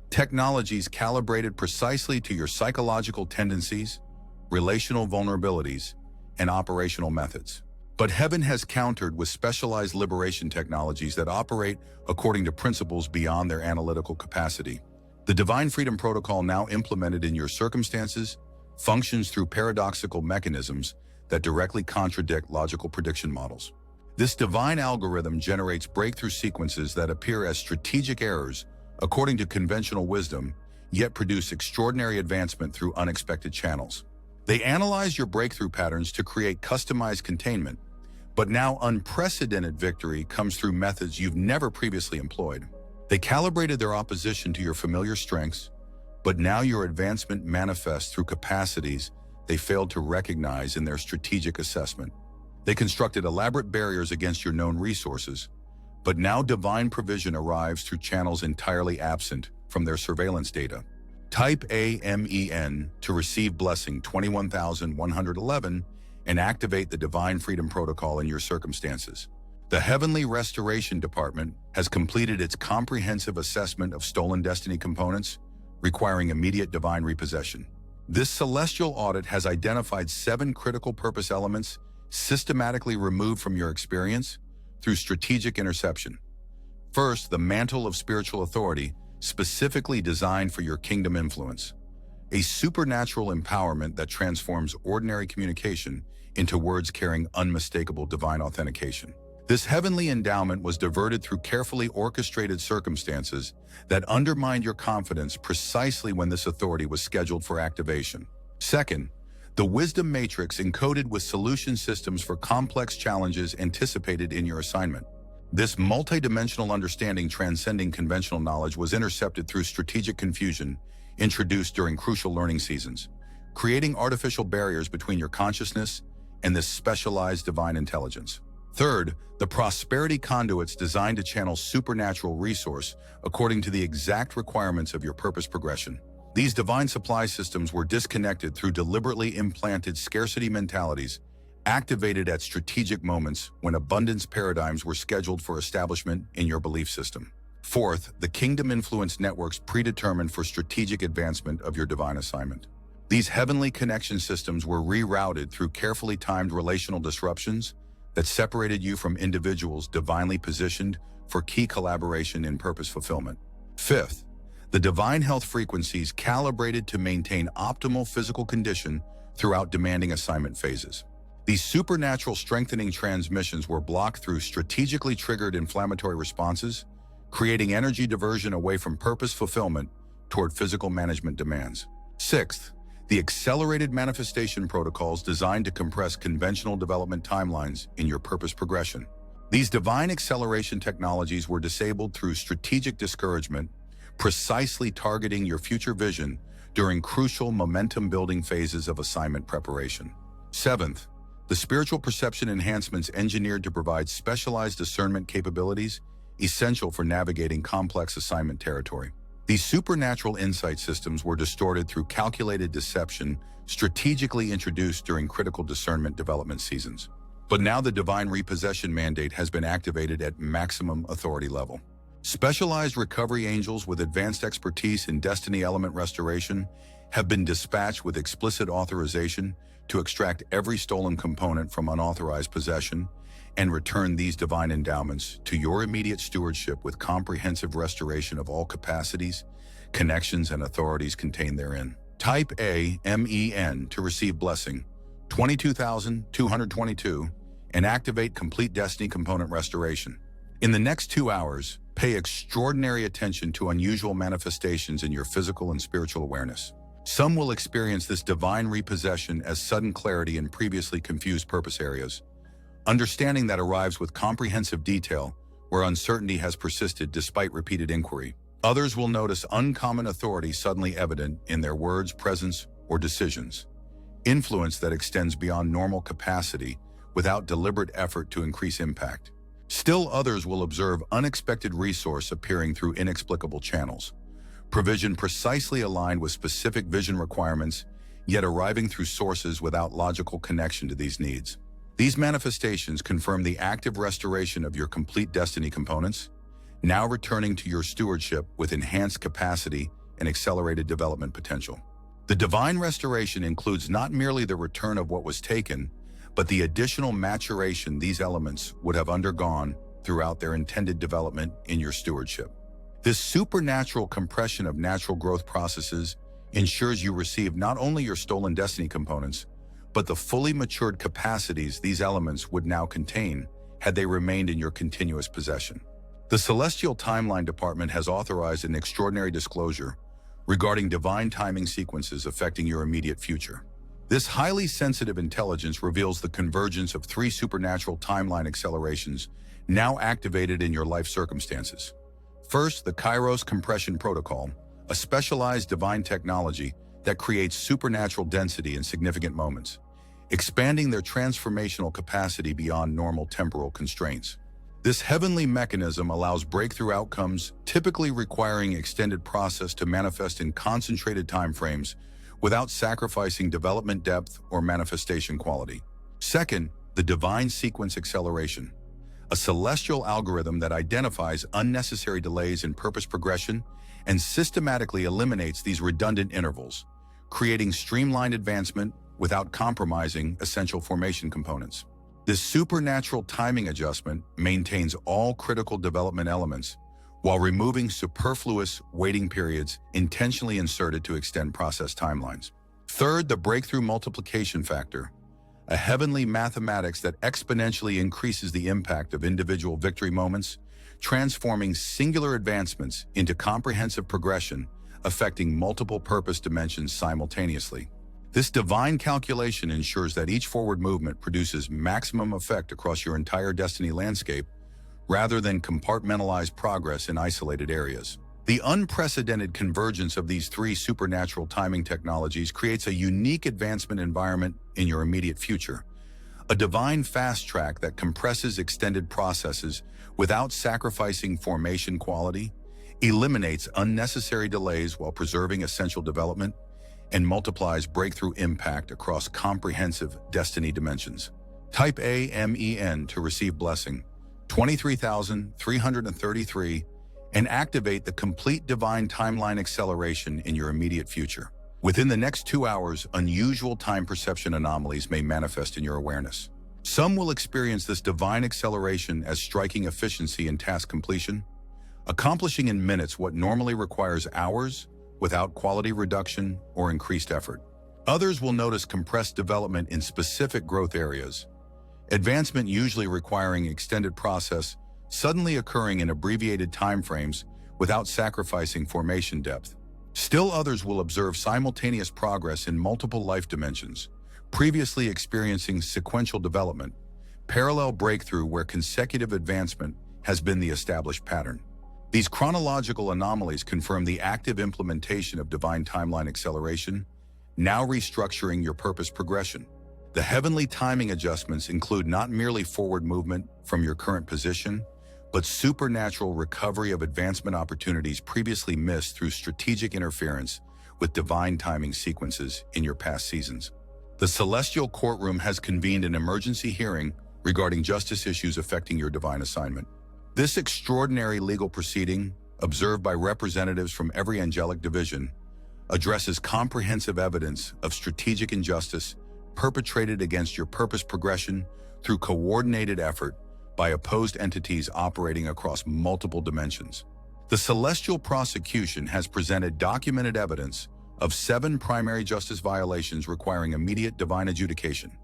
Technologies calibrated precisely to your psychological tendencies, relational vulnerabilities, and operational methods. But Heaven has countered with specialized liberation technologies that operate according to principles beyond their analytical capacity. The Divine Freedom Protocol, now implemented in your circumstances, functions through paradoxical mechanisms that directly contradict logical prediction models. This divine algorithm generates breakthrough sequences that appear as strategic errors according to conventional wisdom, yet produce extraordinary advancement through unexpected channels. They analyze your breakthrough patterns to create customized containment, but now unprecedented victory comes through methods you've never previously employed. They calibrated their opposition to your familiar strengths, but now your advancement manifests through capacities they failed to recognize in their strategic assessment. They constructed elaborate barriers against your known resources, but now divine provision arrives through channels entirely absent from their surveillance data. Type AMEN to receive blessing 21,111 and activate the Divine Freedom Protocol in your circumstances. The Heavenly Restoration Department has completed its comprehensive assessment of stolen destiny components, requiring immediate divine repossession. This celestial audit has identified 7 critical purpose elements systematically removed from your experience through strategic interception. First, the mantle of spiritual authority, specifically designed for your kingdom influence. A supernatural empowerment that transforms ordinary communication into words carrying unmistakable divine authentication. This heavenly endowment was diverted through carefully orchestrated circumstances that undermined your confidence precisely when this authority was scheduled for activation. Second, the wisdom matrix encoded with solution systems for complex challenges anticipated in your assignment. This multidimensional understanding transcending conventional knowledge was intercepted through strategic confusion introduced during crucial learning seasons, creating artificial barriers between your consciousness and this specialized divine intelligence. Third, the prosperity conduits designed to channel supernatural resource according to the exact requirements of your purpose progression. These divine supply systems were disconnected through deliberately implanted scarcity mentalities, activated at strategic moments when abundance paradigms were scheduled for establishment in your belief system. Fourth, the kingdom influence networks predetermined for strategic advancement of your divine assignment. These heavenly connection systems were rerouted through carefully timed relational disruptions that separated you from individuals divinely positioned for key collaboration in purpose fulfillment. Fifth, the divine health frequencies calibrated to maintain optimal physical condition throughout demanding assignment phases. These supernatural strengthening transmissions were blocked through strategically triggered inflammatory responses, creating energy diversion away from purpose fulfillment toward physical management demands. Sixth, the accelerated manifestation protocols designed to compress conventional development timelines in your purpose progression. These divine acceleration technologies were disabled through strategic discouragement, precisely targeting your future vision during crucial momentum-building phases of assignment preparation. Seventh, the spiritual perception enhancements engineered to provide specialized discernment capabilities essential for navigating complex assignment territory. These supernatural insight systems were distorted through calculated deception strategically introduced during critical discernment development seasons. But now the divine repossession mandate has been activated at maximum authority level. Specialized recovery angels with advanced expertise in destiny element restoration have been dispatched with explicit authorization to extract every stolen component from unauthorized possession and return these divine endowments to your immediate stewardship with comprehensive restoration of all capacities, connections, and authorities contained therein. Type A, MEN to receive blessing, 22,222, and activate complete destiny component restoration. In the next 2 hours, pay extraordinary attention to unusual manifestations in your physical and spiritual awareness. Some will experience this divine repossession as sudden clarity in previously confused purpose areas, understanding that arrives with comprehensive detail where uncertainty has persisted despite repeated inquiry. Others will notice uncommon authority suddenly evident in their words, presence, or decisions, influence that extends beyond normal capacity without deliberate effort to increase impact. Still others will observe unexpected resource appearing through inexplicable channels, provision precisely aligned with specific vision requirements, yet arriving through sources without logical connection to these needs. These manifestations confirm the active restoration of your complete destiny components, now returning to your stewardship with enhanced capacity and accelerated development potential. The divine restoration includes not merely the return of what was taken, but the additional maturation these elements would have undergone throughout their intended development in your stewardship. This supernatural compression of natural growth processes ensures you receive not only your stolen destiny components, but the fully matured capacities these elements would now contain had they remained in your continuous possession. The Celestial Timeline Department has authorized an extraordinary disclosure regarding divine timing sequences affecting your immediate future. This highly sensitive intelligence reveals the convergence of 3 supernatural timeline accelerations now activated in your life circumstances. First, the Kairos Compression Protocol, a specialized divine technology that creates supernatural density in significant moments, expanding their transformational capacity beyond normal temporal constraints. This heavenly mechanism allows breakthrough outcomes, typically requiring extended process to manifest in concentrated timeframes without sacrificing development depth or manifestation quality. Second, the Divine Sequence Acceleration, a celestial algorithm that identifies unnecessary delays in purpose progression and systematically eliminates these redundant intervals, creating streamlined advancement without compromising essential formation components. This supernatural timing adjustment maintains all critical development elements while removing superfluous waiting periods intentionally inserted to extend process timelines. Third, the breakthrough multiplication factor, a heavenly mathematics that exponentially increases the impact of individual victory moments, transforming singular advancements into comprehensive progression, affecting multiple purpose dimensions simultaneously. This divine calculation ensures that each forward movement produces maximum effect across your entire destiny landscape, rather than compartmentalized progress in isolated areas. The unprecedented convergence of these three supernatural timing technologies creates a unique advancement environment in your immediate future, a divine fast track that compresses extended processes without sacrificing formation quality, eliminates unnecessary delays while preserving essential development, and multiplies breakthrough impact across comprehensive destiny dimensions. Type AMEN to receive blessing 23,333 and activate the complete divine timeline acceleration in your immediate future. Within the next 2 hours, unusual time perception anomalies may manifest in your awareness. Some will experience this divine acceleration as striking efficiency in task completion, accomplishing in minutes what normally requires hours without quality reduction or increased effort. Others will notice compressed development in specific growth areas, advancement usually requiring extended process, suddenly occurring in abbreviated timeframes without sacrificing formation depth. Still others will observe simultaneous progress in multiple life dimensions, previously experiencing sequential development, parallel breakthrough where consecutive advancement has been the established pattern. These chronological anomalies confirm the active implementation of divine timeline acceleration, now restructuring your purpose progression. The heavenly timing adjustments include not merely forward movement from your current position, but supernatural recovery of advancement opportunities previously missed through strategic interference with divine timing sequences in your past seasons. The celestial courtroom has convened an emergency hearing regarding justice issues affecting your divine assignment. This extraordinary legal proceeding, observed by representatives from every angelic division, addresses comprehensive evidence of strategic injustice perpetrated against your purpose progression through coordinated effort by opposed entities operating across multiple dimensions. The celestial prosecution has presented documented evidence of 7 primary justice violations requiring immediate divine adjudication.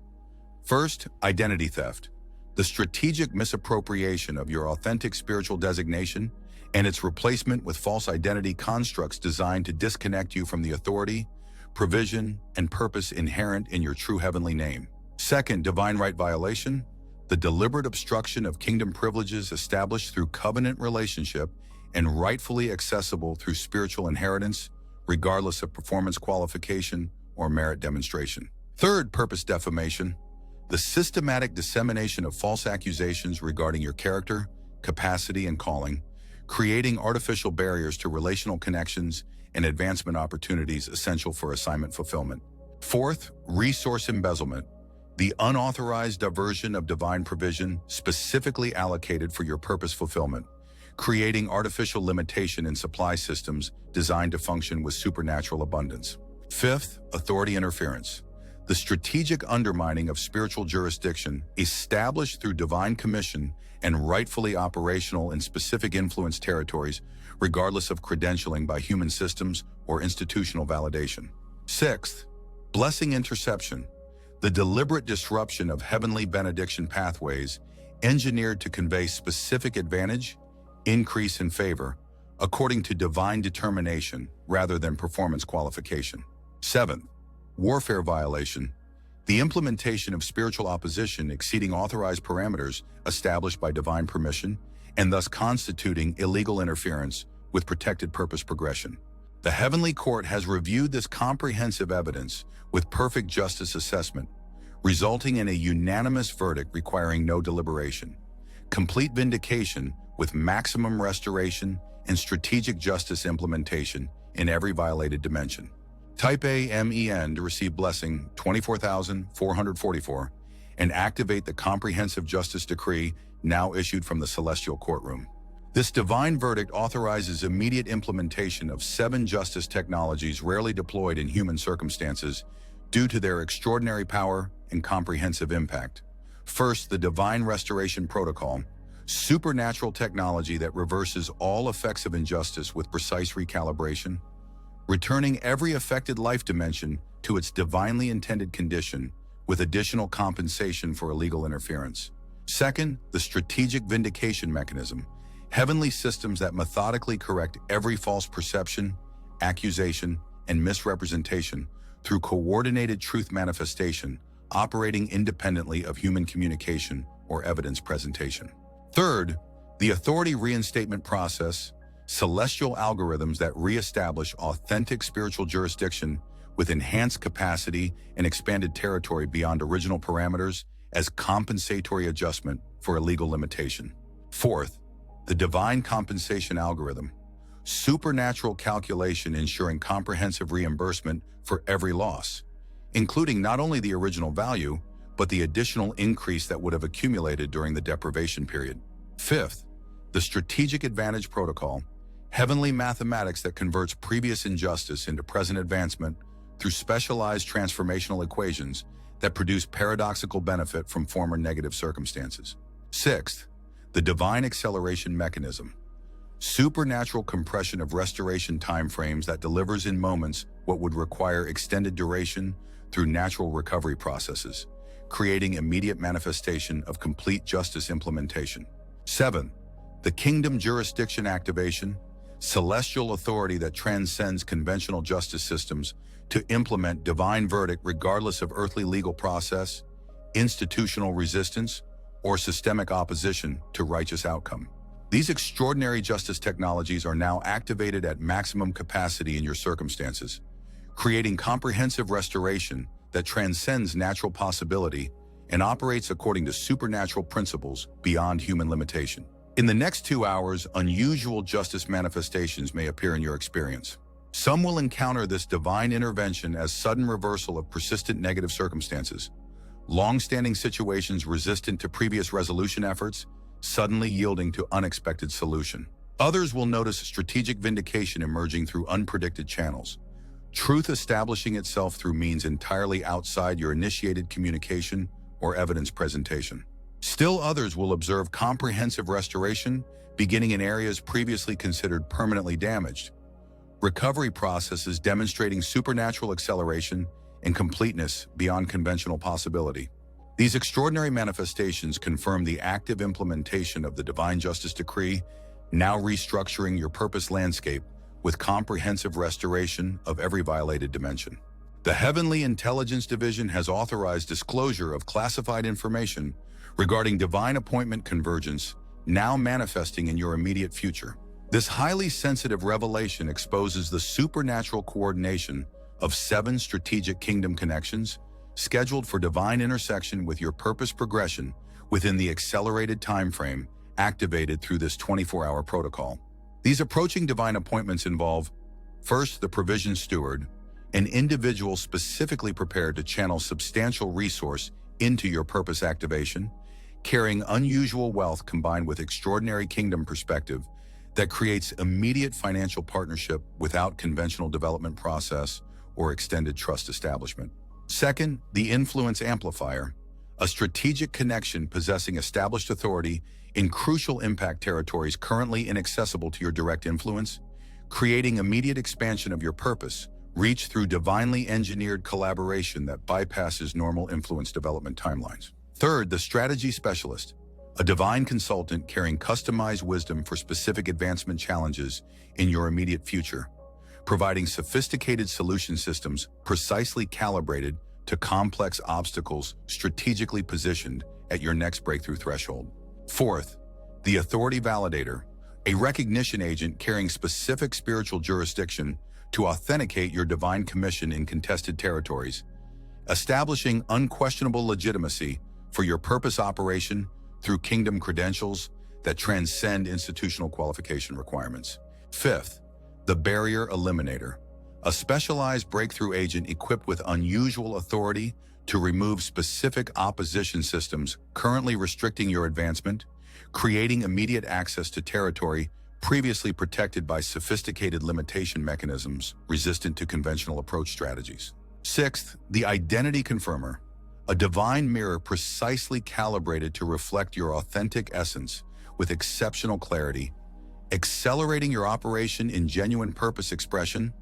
First, identity theft, the strategic misappropriation of your authentic spiritual designation and its replacement with false identity constructs designed to disconnect you from the authority, provision, and purpose inherent in your true heavenly name. Second, divine right violation, the deliberate obstruction of kingdom privileges established through covenant relationship and rightfully accessible through spiritual inheritance, regardless of performance qualification or merit demonstration. Third, purpose defamation, the systematic dissemination of false accusations regarding your character, capacity, and calling, creating artificial barriers to relational connections and advancement opportunities essential for assignment fulfillment. Fourth, resource embezzlement, the unauthorized diversion of divine provision specifically allocated for your purpose fulfillment, creating artificial limitation in supply systems designed to function with supernatural abundance. Fifth, authority interference, the strategic undermining of spiritual jurisdiction established through divine commission and rightfully operational in specific influence territories, regardless of credentialing by human systems or institutional validation. Sixth, blessing interception, the deliberate disruption of heavenly benediction pathways engineered to convey specific advantage, increase in favor, according to divine determination rather than performance qualification. Seventh, warfare violation, the implementation of spiritual opposition exceeding authorized parameters established by divine permission and thus constituting illegal interference with protected purpose progression. The heavenly court has reviewed this comprehensive evidence with perfect justice assessment, resulting in a unanimous verdict requiring no deliberation, complete vindication with maximum restoration and strategic justice implementation in every violated dimension. Type AMEN to receive blessing 24,444 and activate the comprehensive justice decree now issued from the celestial courtroom. This divine verdict authorizes immediate implementation of 7 justice technologies rarely deployed in human circumstances due to their extraordinary power and comprehensive impact. First, the Divine Restoration Protocol, supernatural technology that reverses all effects of injustice with precise recalibration, returning every affected life dimension to its divinely intended condition with additional compensation for illegal interference. Second, the Strategic Vindication Mechanism, heavenly systems that methodically correct every false perception, accusation, and misrepresentation through coordinated truth manifestation, operating independently of human communication or evidence presentation. Third, the authority reinstatement process, celestial algorithms that reestablish authentic spiritual jurisdiction with enhanced capacity and expanded territory beyond original parameters as compensatory adjustment for a legal limitation. Fourth, the divine compensation algorithm, supernatural calculation ensuring comprehensive reimbursement for every loss, including not only the original value, but the additional increase that would have accumulated during the deprivation period. Fifth, the strategic advantage protocol, heavenly mathematics that converts previous injustice into present advancement through specialized transformational equations that produce paradoxical benefit from former negative circumstances. Sixth, the divine acceleration mechanism, supernatural compression of restoration timeframes that delivers in moments what would require extended duration through natural recovery processes, creating immediate manifestation of complete justice implementation. Seventh, the kingdom jurisdiction activation, celestial authority that transcends conventional justice systems to implement divine verdict regardless of earthly legal process, institutional resistance, or systemic opposition to righteous outcome. These extraordinary justice technologies are now activated at maximum capacity in your circumstances, creating comprehensive restoration that transcends natural possibility and operates according to supernatural principles beyond human limitation. In the next 2 hours, unusual justice manifestations may appear in your experience. Some will encounter this divine intervention as sudden reversal of persistent negative circumstances, long-standing situations resistant to previous resolution efforts, suddenly yielding to unexpected solution. Others will notice strategic vindication emerging through unpredicted channels, truth establishing itself through means entirely outside your initiated communication or evidence presentation. Still others will observe comprehensive restoration beginning in areas previously considered permanently damaged, recovery processes demonstrating supernatural acceleration and completeness beyond conventional possibility. These extraordinary manifestations confirm the active implementation of the divine justice decree, now restructuring your purpose landscape with comprehensive restoration of every violated dimension. The Heavenly Intelligence Division has authorized disclosure of classified information regarding divine appointment convergence now manifesting in your immediate future. This highly sensitive revelation exposes the supernatural coordination of 7 strategic kingdom connections scheduled for divine intersection with your purpose progression within the accelerated time frame activated through this 24-hour protocol. These approaching divine appointments involve, first, the provision steward, an individual specifically prepared to channel substantial resource into your purpose activation, carrying unusual wealth combined with extraordinary kingdom perspective that creates immediate financial partnership without conventional development process or extended trust establishment. Second, the influence amplifier, a strategic connection possessing established authority in crucial impact territories currently inaccessible to your direct influence, creating immediate expansion of your purpose, reach through divinely engineered collaboration that bypasses normal influence development timelines. Third, the strategy specialist, a divine consultant carrying customized wisdom for specific advancement challenges in your immediate future, providing sophisticated solution systems precisely calibrated to complex obstacles strategically positioned at your next breakthrough threshold. Fourth, the authority validator, a recognition agent carrying specific spiritual jurisdiction to authenticate your divine commission in contested territories, establishing unquestionable legitimacy for your purpose operation through kingdom credentials that transcend institutional qualification requirements. Fifth, the barrier eliminator, a specialized breakthrough agent equipped with unusual authority to remove specific opposition systems currently restricting your advancement, creating immediate access to territory previously protected by sophisticated limitation mechanisms resistant to conventional approach strategies. Sixth, the identity confirmer, a divine mirror precisely calibrated to reflect your authentic essence with exceptional clarity, accelerating your operation in genuine purpose expression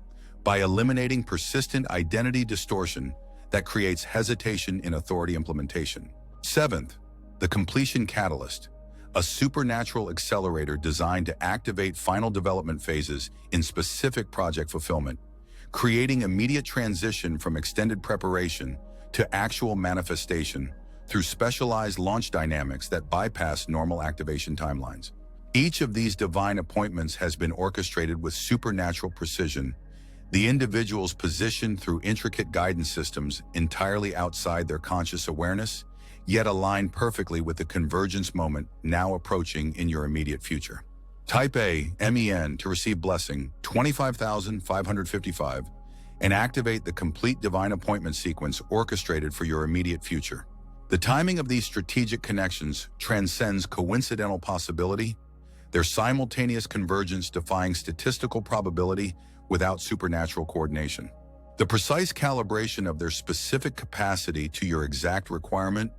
by eliminating persistent identity distortion that creates hesitation in authority implementation. Seventh, the completion catalyst, a supernatural accelerator designed to activate final development phases in specific project fulfillment, creating immediate transition from extended preparation to actual manifestation through specialized launch dynamics that bypass normal activation timelines. Each of these divine appointments has been orchestrated with supernatural precision, the individuals positioned through intricate guidance systems entirely outside their conscious awareness, yet aligned perfectly with the convergence moment now approaching in your immediate future. Type A, MEN, to receive blessing 25,555 and activate the complete divine appointment sequence orchestrated for your immediate future. The timing of these strategic connections transcends coincidental possibility, their simultaneous convergence defying statistical probability without supernatural coordination. The precise calibration of their specific capacity to your exact requirement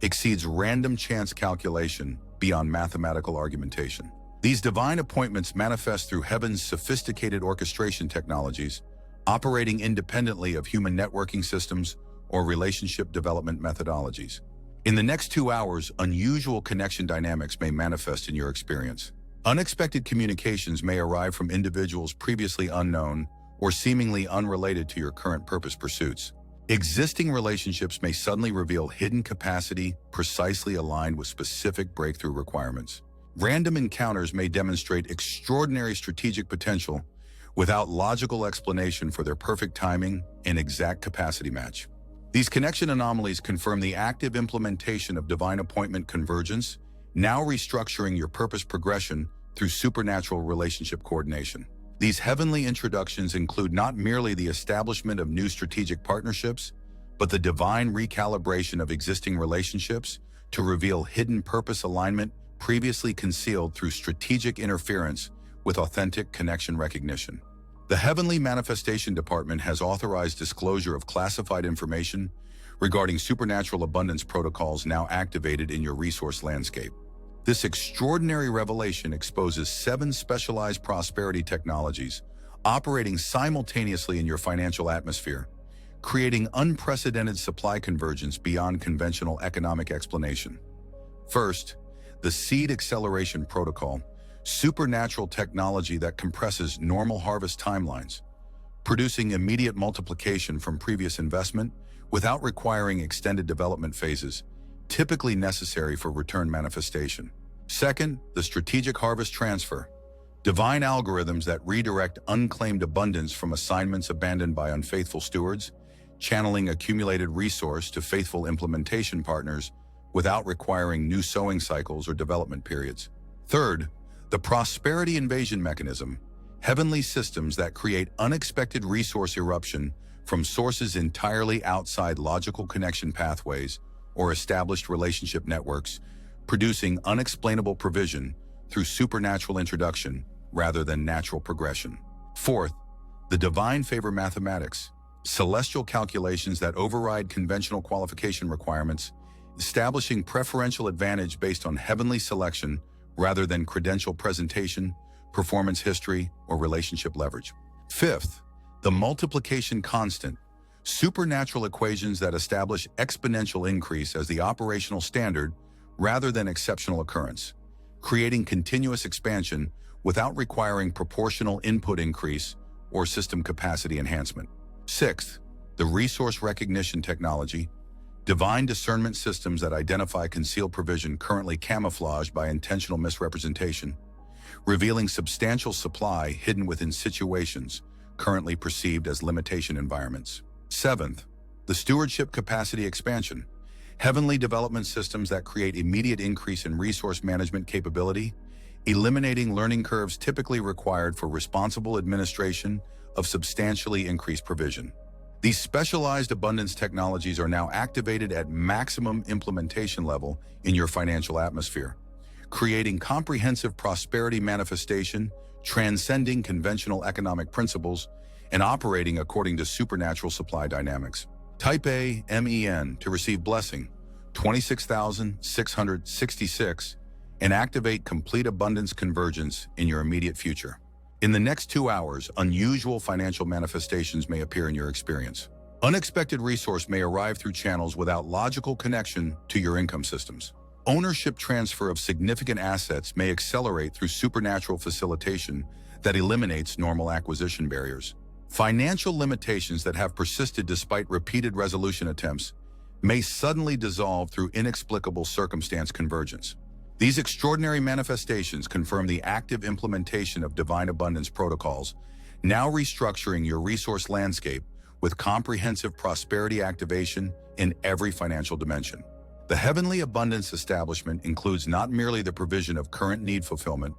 exceeds random chance calculation beyond mathematical argumentation. These divine appointments manifest through heaven's sophisticated orchestration technologies, operating independently of human networking systems or relationship development methodologies. In the next 2 hours, unusual connection dynamics may manifest in your experience. Unexpected communications may arrive from individuals previously unknown or seemingly unrelated to your current purpose pursuits. Existing relationships may suddenly reveal hidden capacity precisely aligned with specific breakthrough requirements. Random encounters may demonstrate extraordinary strategic potential without logical explanation for their perfect timing and exact capacity match. These connection anomalies confirm the active implementation of divine appointment convergence, now restructuring your purpose progression through supernatural relationship coordination. These heavenly introductions include not merely the establishment of new strategic partnerships, but the divine recalibration of existing relationships to reveal hidden purpose alignment previously concealed through strategic interference with authentic connection recognition. The Heavenly Manifestation Department has authorized disclosure of classified information regarding supernatural abundance protocols now activated in your resource landscape. This extraordinary revelation exposes 7 specialized prosperity technologies operating simultaneously in your financial atmosphere, creating unprecedented supply convergence beyond conventional economic explanation. First, the Seed Acceleration Protocol, supernatural technology that compresses normal harvest timelines, producing immediate multiplication from previous investment without requiring extended development phases, typically necessary for return manifestation. Second, the Strategic Harvest Transfer, divine algorithms that redirect unclaimed abundance from assignments abandoned by unfaithful stewards, channeling accumulated resource to faithful implementation partners without requiring new sowing cycles or development periods. Third, the Prosperity Invasion Mechanism, heavenly systems that create unexpected resource eruption from sources entirely outside logical connection pathways or established relationship networks, producing unexplainable provision through supernatural introduction rather than natural progression. Fourth, the Divine Favor Mathematics, celestial calculations that override conventional qualification requirements, establishing preferential advantage based on heavenly selection rather than credential presentation, performance history, or relationship leverage. Fifth, the multiplication constant, supernatural equations that establish exponential increase as the operational standard rather than exceptional occurrence, creating continuous expansion without requiring proportional input increase or system capacity enhancement. Sixth, the resource recognition technology, divine discernment systems that identify concealed provision currently camouflaged by intentional misrepresentation, revealing substantial supply hidden within situations currently perceived as limitation environments. Seventh, the stewardship capacity expansion, heavenly development systems that create immediate increase in resource management capability, eliminating learning curves typically required for responsible administration of substantially increased provision. These specialized abundance technologies are now activated at maximum implementation level in your financial atmosphere, creating comprehensive prosperity manifestation, transcending conventional economic principles, and operating according to supernatural supply dynamics. Type A, MEN, to receive blessing 26,666 and activate complete abundance convergence in your immediate future. In the next 2 hours, unusual financial manifestations may appear in your experience. Unexpected resource may arrive through channels without logical connection to your income systems. Ownership transfer of significant assets may accelerate through supernatural facilitation that eliminates normal acquisition barriers. Financial limitations that have persisted despite repeated resolution attempts may suddenly dissolve through inexplicable circumstance convergence. These extraordinary manifestations confirm the active implementation of divine abundance protocols, now restructuring your resource landscape with comprehensive prosperity activation in every financial dimension. The heavenly abundance establishment includes not merely the provision of current need fulfillment,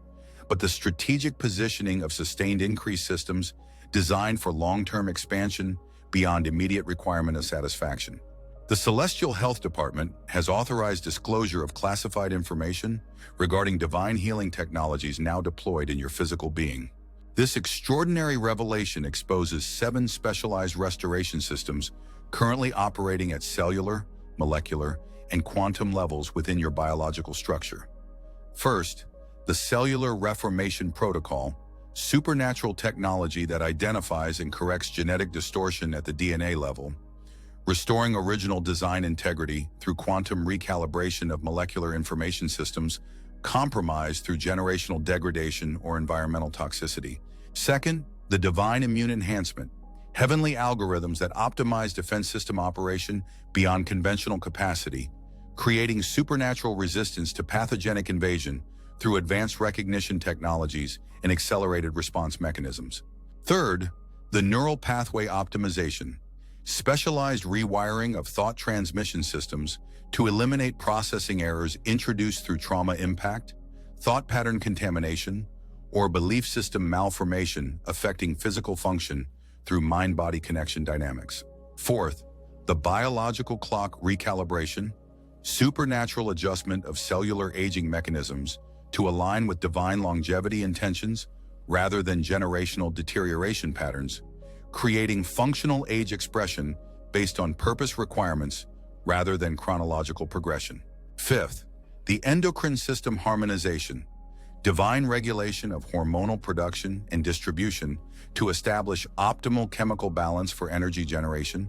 but the strategic positioning of sustained increase systems designed for long-term expansion beyond immediate requirement of satisfaction. The Celestial Health Department has authorized disclosure of classified information regarding divine healing technologies now deployed in your physical being. This extraordinary revelation exposes 7 specialized restoration systems currently operating at cellular, molecular, and quantum levels within your biological structure. First, the Cellular Reformation Protocol, supernatural technology that identifies and corrects genetic distortion at the DNA level, restoring original design integrity through quantum recalibration of molecular information systems compromised through generational degradation or environmental toxicity. Second, the Divine Immune Enhancement, heavenly algorithms that optimize defense system operation beyond conventional capacity, creating supernatural resistance to pathogenic invasion through advanced recognition technologies and accelerated response mechanisms. Third, the Neural Pathway Optimization, specialized rewiring of thought transmission systems to eliminate processing errors introduced through trauma impact, thought pattern contamination, or belief system malformation affecting physical function through mind-body connection dynamics. Fourth, the biological clock recalibration, supernatural adjustment of cellular aging mechanisms to align with divine longevity intentions rather than generational deterioration patterns, creating functional age expression based on purpose requirements rather than chronological progression. Fifth, the endocrine system harmonization, divine regulation of hormonal production and distribution to establish optimal chemical balance for energy generation,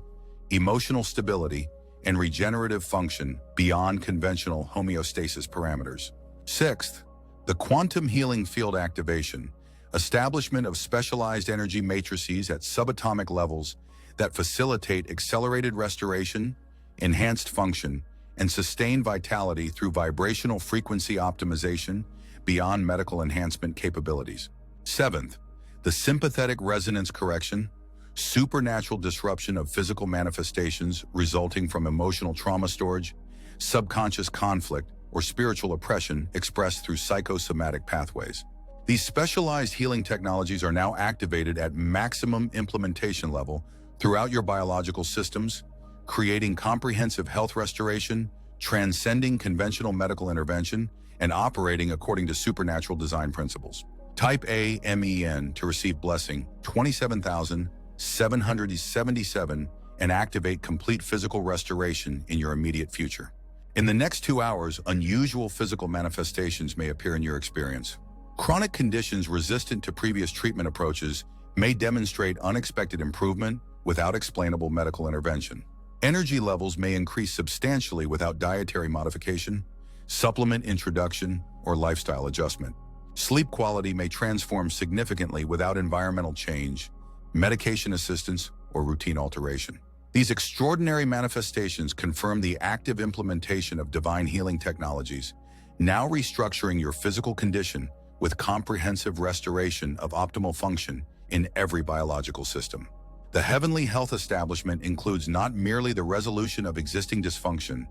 emotional stability, and regenerative function beyond conventional homeostasis parameters. Sixth, the quantum healing field activation, establishment of specialized energy matrices at subatomic levels that facilitate accelerated restoration, enhanced function, and sustained vitality through vibrational frequency optimization beyond medical enhancement capabilities. Seventh, the sympathetic resonance correction, supernatural disruption of physical manifestations resulting from emotional trauma storage, subconscious conflict, or spiritual oppression expressed through psychosomatic pathways. These specialized healing technologies are now activated at maximum implementation level throughout your biological systems, creating comprehensive health restoration, transcending conventional medical intervention, and operating according to supernatural design principles. Type A MEN to receive blessing 27,777 and activate complete physical restoration in your immediate future. In the next 2 hours, unusual physical manifestations may appear in your experience. Chronic conditions resistant to previous treatment approaches may demonstrate unexpected improvement without explainable medical intervention. Energy levels may increase substantially without dietary modification, supplement introduction, or lifestyle adjustment. Sleep quality may transform significantly without environmental change, medication assistance, or routine alteration. These extraordinary manifestations confirm the active implementation of divine healing technologies, now restructuring your physical condition with comprehensive restoration of optimal function in every biological system. The heavenly health establishment includes not merely the resolution of existing dysfunction,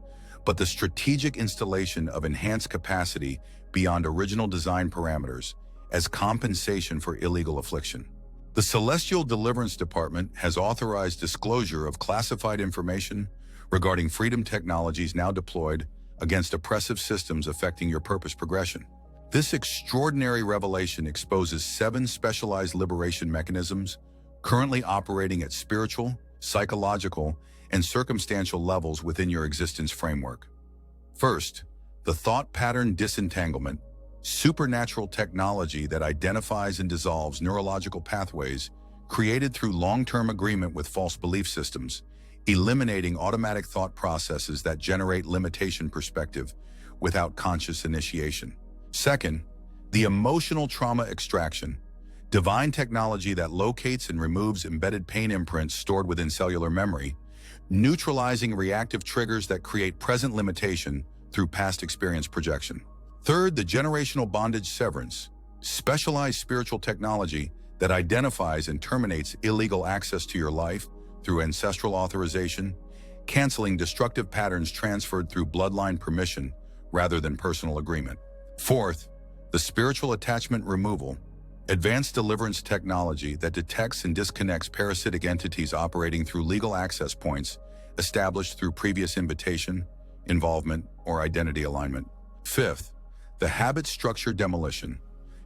but the strategic installation of enhanced capacity beyond original design parameters as compensation for illegal affliction. The Celestial Deliverance Department has authorized disclosure of classified information regarding freedom technologies now deployed against oppressive systems affecting your purpose progression. This extraordinary revelation exposes 7 specialized liberation mechanisms currently operating at spiritual, psychological, and circumstantial levels within your existence framework. First, the thought pattern disentanglement, supernatural technology that identifies and dissolves neurological pathways created through long-term agreement with false belief systems, eliminating automatic thought processes that generate limitation perspective without conscious initiation. Second, the emotional trauma extraction, divine technology that locates and removes embedded pain imprints stored within cellular memory, neutralizing reactive triggers that create present limitation through past experience projection. Third, the generational bondage severance, specialized spiritual technology that identifies and terminates illegal access to your life through ancestral authorization, canceling destructive patterns transferred through bloodline permission rather than personal agreement. Fourth, the spiritual attachment removal, advanced deliverance technology that detects and disconnects parasitic entities operating through legal access points established through previous invitation, involvement, or identity alignment. Fifth, the habit structure demolition,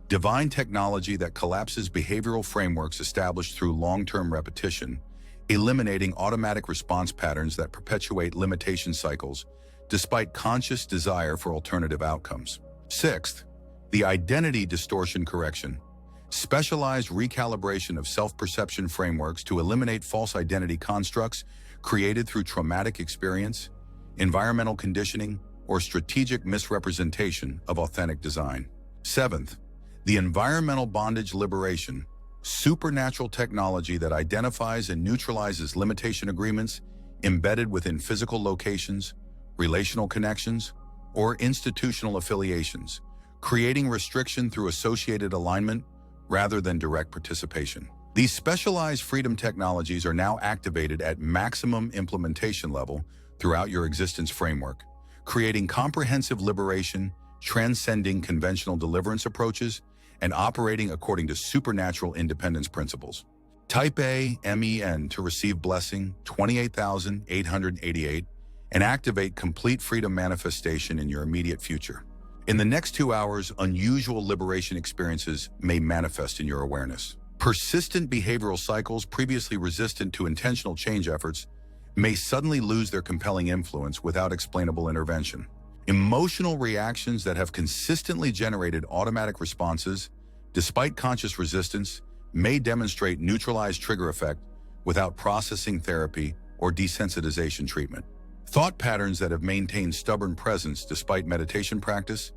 divine technology that collapses behavioral frameworks established through long-term repetition, eliminating automatic response patterns that perpetuate limitation cycles despite conscious desire for alternative outcomes. Sixth, the identity distortion correction, specialized recalibration of self-perception frameworks to eliminate false identity constructs created through traumatic experience, environmental conditioning, or strategic misrepresentation of authentic design. Seventh, the environmental bondage liberation, supernatural technology that identifies and neutralizes limitation agreements embedded within physical locations, relational connections, or institutional affiliations, creating restriction through associated alignment rather than direct participation. These specialized freedom technologies are now activated at maximum implementation level throughout your existence framework, creating comprehensive liberation, transcending conventional deliverance approaches, and operating according to supernatural independence principles. Type A, MEN to receive blessing 28,888 and activate complete freedom manifestation in your immediate future. In the next 2 hours, unusual liberation experiences may manifest in your awareness. Persistent behavioral cycles previously resistant to intentional change efforts may suddenly lose their compelling influence without explainable intervention. Emotional reactions that have consistently generated automatic responses, despite conscious resistance, may demonstrate neutralized trigger effect without processing therapy or desensitization treatment. Thought patterns that have maintained stubborn presence despite meditation practice,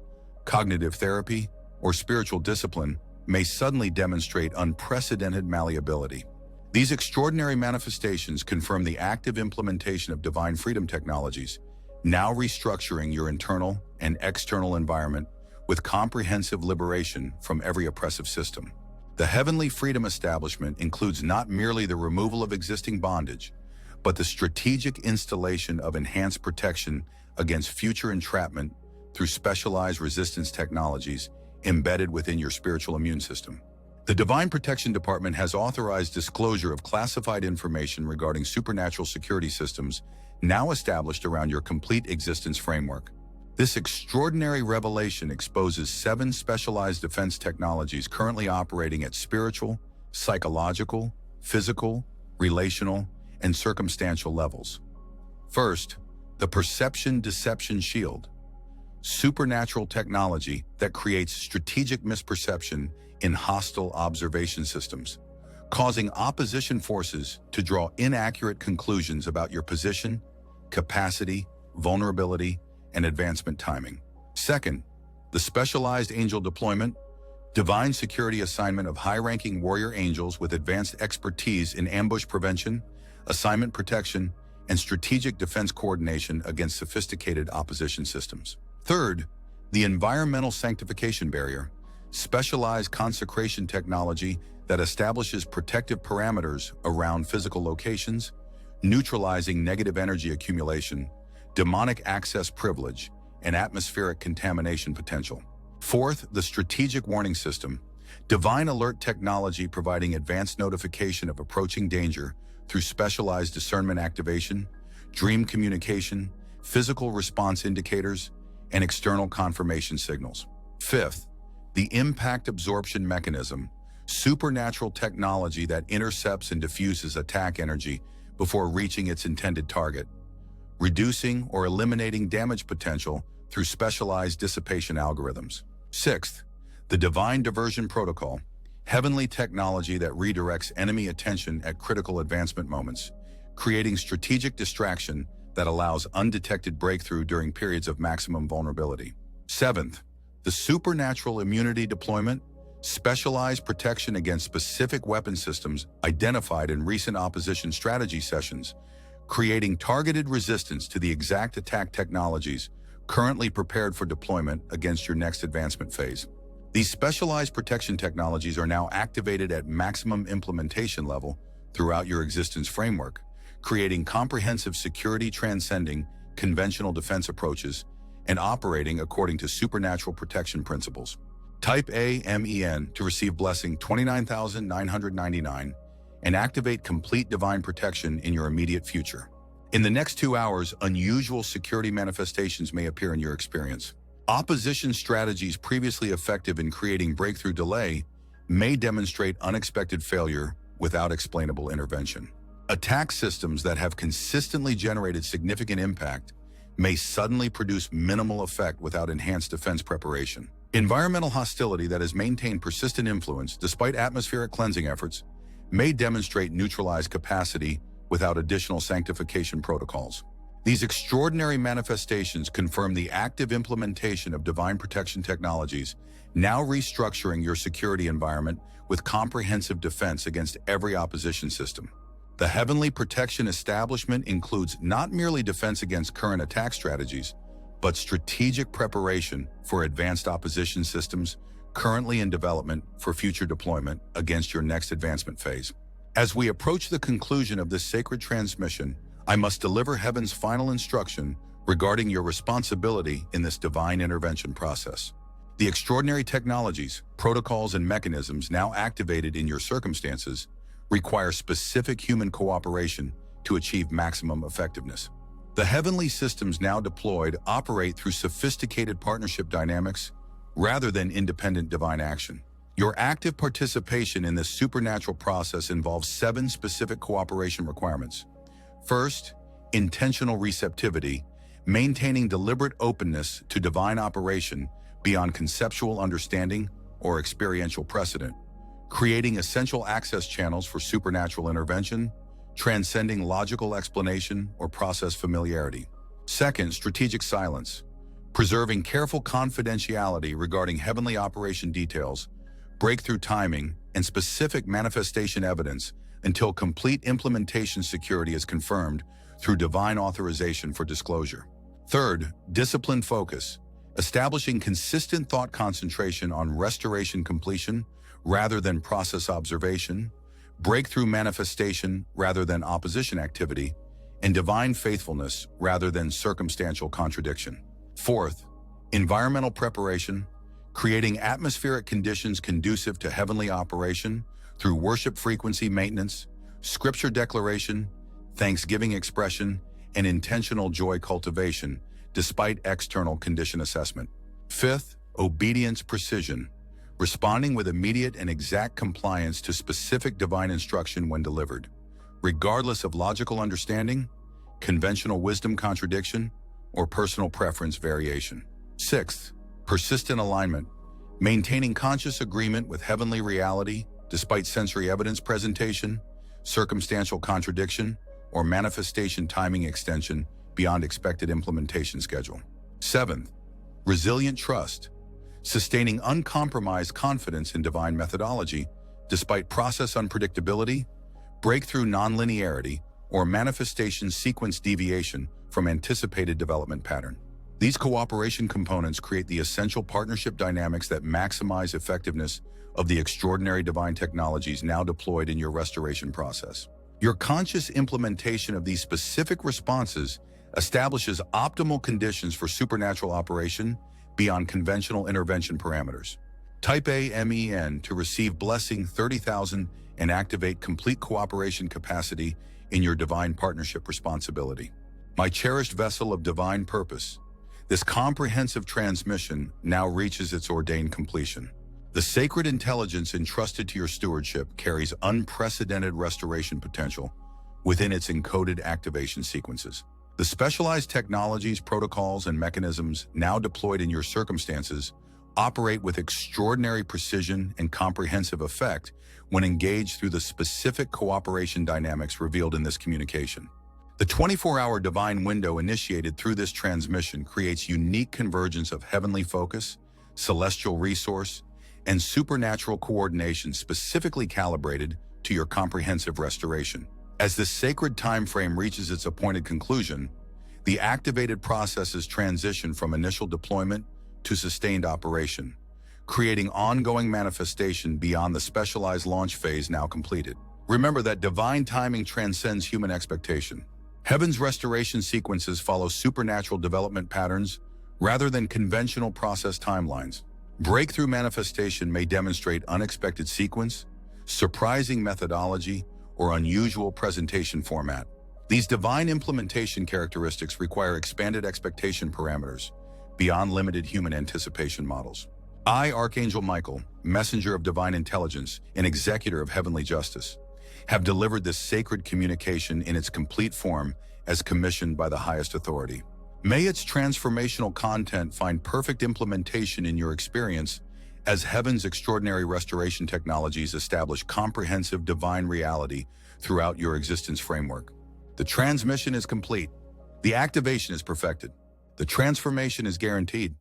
cognitive therapy, or spiritual discipline may suddenly demonstrate unprecedented malleability. These extraordinary manifestations confirm the active implementation of divine freedom technologies, now restructuring your internal and external environment with comprehensive liberation from every oppressive system. The heavenly freedom establishment includes not merely the removal of existing bondage, but the strategic installation of enhanced protection against future entrapment through specialized resistance technologies embedded within your spiritual immune system. The Divine Protection Department has authorized disclosure of classified information regarding supernatural security systems now established around your complete existence framework. This extraordinary revelation exposes 7 specialized defense technologies currently operating at spiritual, psychological, physical, relational, and circumstantial levels. First, the Perception Deception Shield, supernatural technology that creates strategic misperception in hostile observation systems, causing opposition forces to draw inaccurate conclusions about your position, capacity, vulnerability, and advancement timing. Second, the Specialized Angel Deployment, divine security assignment of high-ranking warrior angels with advanced expertise in ambush prevention, assignment protection, and strategic defense coordination against sophisticated opposition systems. Third, the Environmental Sanctification Barrier, specialized consecration technology that establishes protective parameters around physical locations, neutralizing negative energy accumulation, demonic access privilege, and atmospheric contamination potential. Fourth, the Strategic Warning System, divine alert technology providing advanced notification of approaching danger through specialized discernment activation, dream communication, physical response indicators, and external confirmation signals. Fifth, the Impact Absorption Mechanism, supernatural technology that intercepts and diffuses attack energy before reaching its intended target, reducing or eliminating damage potential through specialized dissipation algorithms. Sixth, the Divine Diversion Protocol, heavenly technology that redirects enemy attention at critical advancement moments, creating strategic distraction that allows undetected breakthrough during periods of maximum vulnerability. Seventh, the Supernatural Immunity Deployment, specialized protection against specific weapon systems identified in recent opposition strategy sessions, creating targeted resistance to the exact attack technologies currently prepared for deployment against your next advancement phase. These specialized protection technologies are now activated at maximum implementation level throughout your existence framework, creating comprehensive security transcending conventional defense approaches and operating according to supernatural protection principles. Type A MEN to receive blessing 29,999 and activate complete divine protection in your immediate future. In the next 2 hours, unusual security manifestations may appear in your experience. Opposition strategies previously effective in creating breakthrough delay may demonstrate unexpected failure without explainable intervention. Attack systems that have consistently generated significant impact may suddenly produce minimal effect without enhanced defense preparation. Environmental hostility that has maintained persistent influence despite atmospheric cleansing efforts may demonstrate neutralized capacity without additional sanctification protocols. These extraordinary manifestations confirm the active implementation of divine protection technologies, now restructuring your security environment with comprehensive defense against every opposition system. The heavenly protection establishment includes not merely defense against current attack strategies, but strategic preparation for advanced opposition systems currently in development for future deployment against your next advancement phase. As we approach the conclusion of this sacred transmission, I must deliver heaven's final instruction regarding your responsibility in this divine intervention process. The extraordinary technologies, protocols, and mechanisms now activated in your circumstances require specific human cooperation to achieve maximum effectiveness. The heavenly systems now deployed operate through sophisticated partnership dynamics rather than independent divine action. Your active participation in this supernatural process involves 7 specific cooperation requirements. First, intentional receptivity, maintaining deliberate openness to divine operation beyond conceptual understanding or experiential precedent, creating essential access channels for supernatural intervention, transcending logical explanation or process familiarity. Second, strategic silence, preserving careful confidentiality regarding heavenly operation details, breakthrough timing, and specific manifestation evidence until complete implementation security is confirmed through divine authorization for disclosure. Third, disciplined focus, establishing consistent thought concentration on restoration completion rather than process observation, breakthrough manifestation rather than opposition activity, and divine faithfulness rather than circumstantial contradiction. Fourth, environmental preparation, creating atmospheric conditions conducive to heavenly operation through worship frequency maintenance, scripture declaration, thanksgiving expression, and intentional joy cultivation, despite external condition assessment. Fifth, obedience precision, responding with immediate and exact compliance to specific divine instruction when delivered, regardless of logical understanding, conventional wisdom contradiction, or personal preference variation. Sixth, persistent alignment, maintaining conscious agreement with heavenly reality despite sensory evidence presentation, circumstantial contradiction, or manifestation timing extension beyond expected implementation schedule. Seventh, resilient trust, sustaining uncompromised confidence in divine methodology despite process unpredictability, breakthrough nonlinearity, or manifestation sequence deviation from anticipated development pattern. These cooperation components create the essential partnership dynamics that maximize effectiveness of the extraordinary divine technologies now deployed in your restoration process. Your conscious implementation of these specific responses establishes optimal conditions for supernatural operation beyond conventional intervention parameters. Type A MEN to receive blessing 30,000 and activate complete cooperation capacity in your divine partnership responsibility. My cherished vessel of divine purpose, this comprehensive transmission now reaches its ordained completion. The sacred intelligence entrusted to your stewardship carries unprecedented restoration potential within its encoded activation sequences. The specialized technologies, protocols, and mechanisms now deployed in your circumstances operate with extraordinary precision and comprehensive effect when engaged through the specific cooperation dynamics revealed in this communication. The 24-hour divine window initiated through this transmission creates unique convergence of heavenly focus, celestial resource, and supernatural coordination specifically calibrated to your comprehensive restoration. As this sacred time frame reaches its appointed conclusion, the activated processes transition from initial deployment to sustained operation, creating ongoing manifestation beyond the specialized launch phase now completed. Remember that divine timing transcends human expectation. Heaven's restoration sequences follow supernatural development patterns rather than conventional process timelines. Breakthrough manifestation may demonstrate unexpected sequence, surprising methodology, or unusual presentation format. These divine implementation characteristics require expanded expectation parameters beyond limited human anticipation models. I, Archangel Michael, messenger of divine intelligence and executor of heavenly justice, have delivered this sacred communication in its complete form as commissioned by the highest authority. May its transformational content find perfect implementation in your experience as heaven's extraordinary restoration technologies establish comprehensive divine reality throughout your existence framework. The transmission is complete. The activation is perfected. The transformation is guaranteed.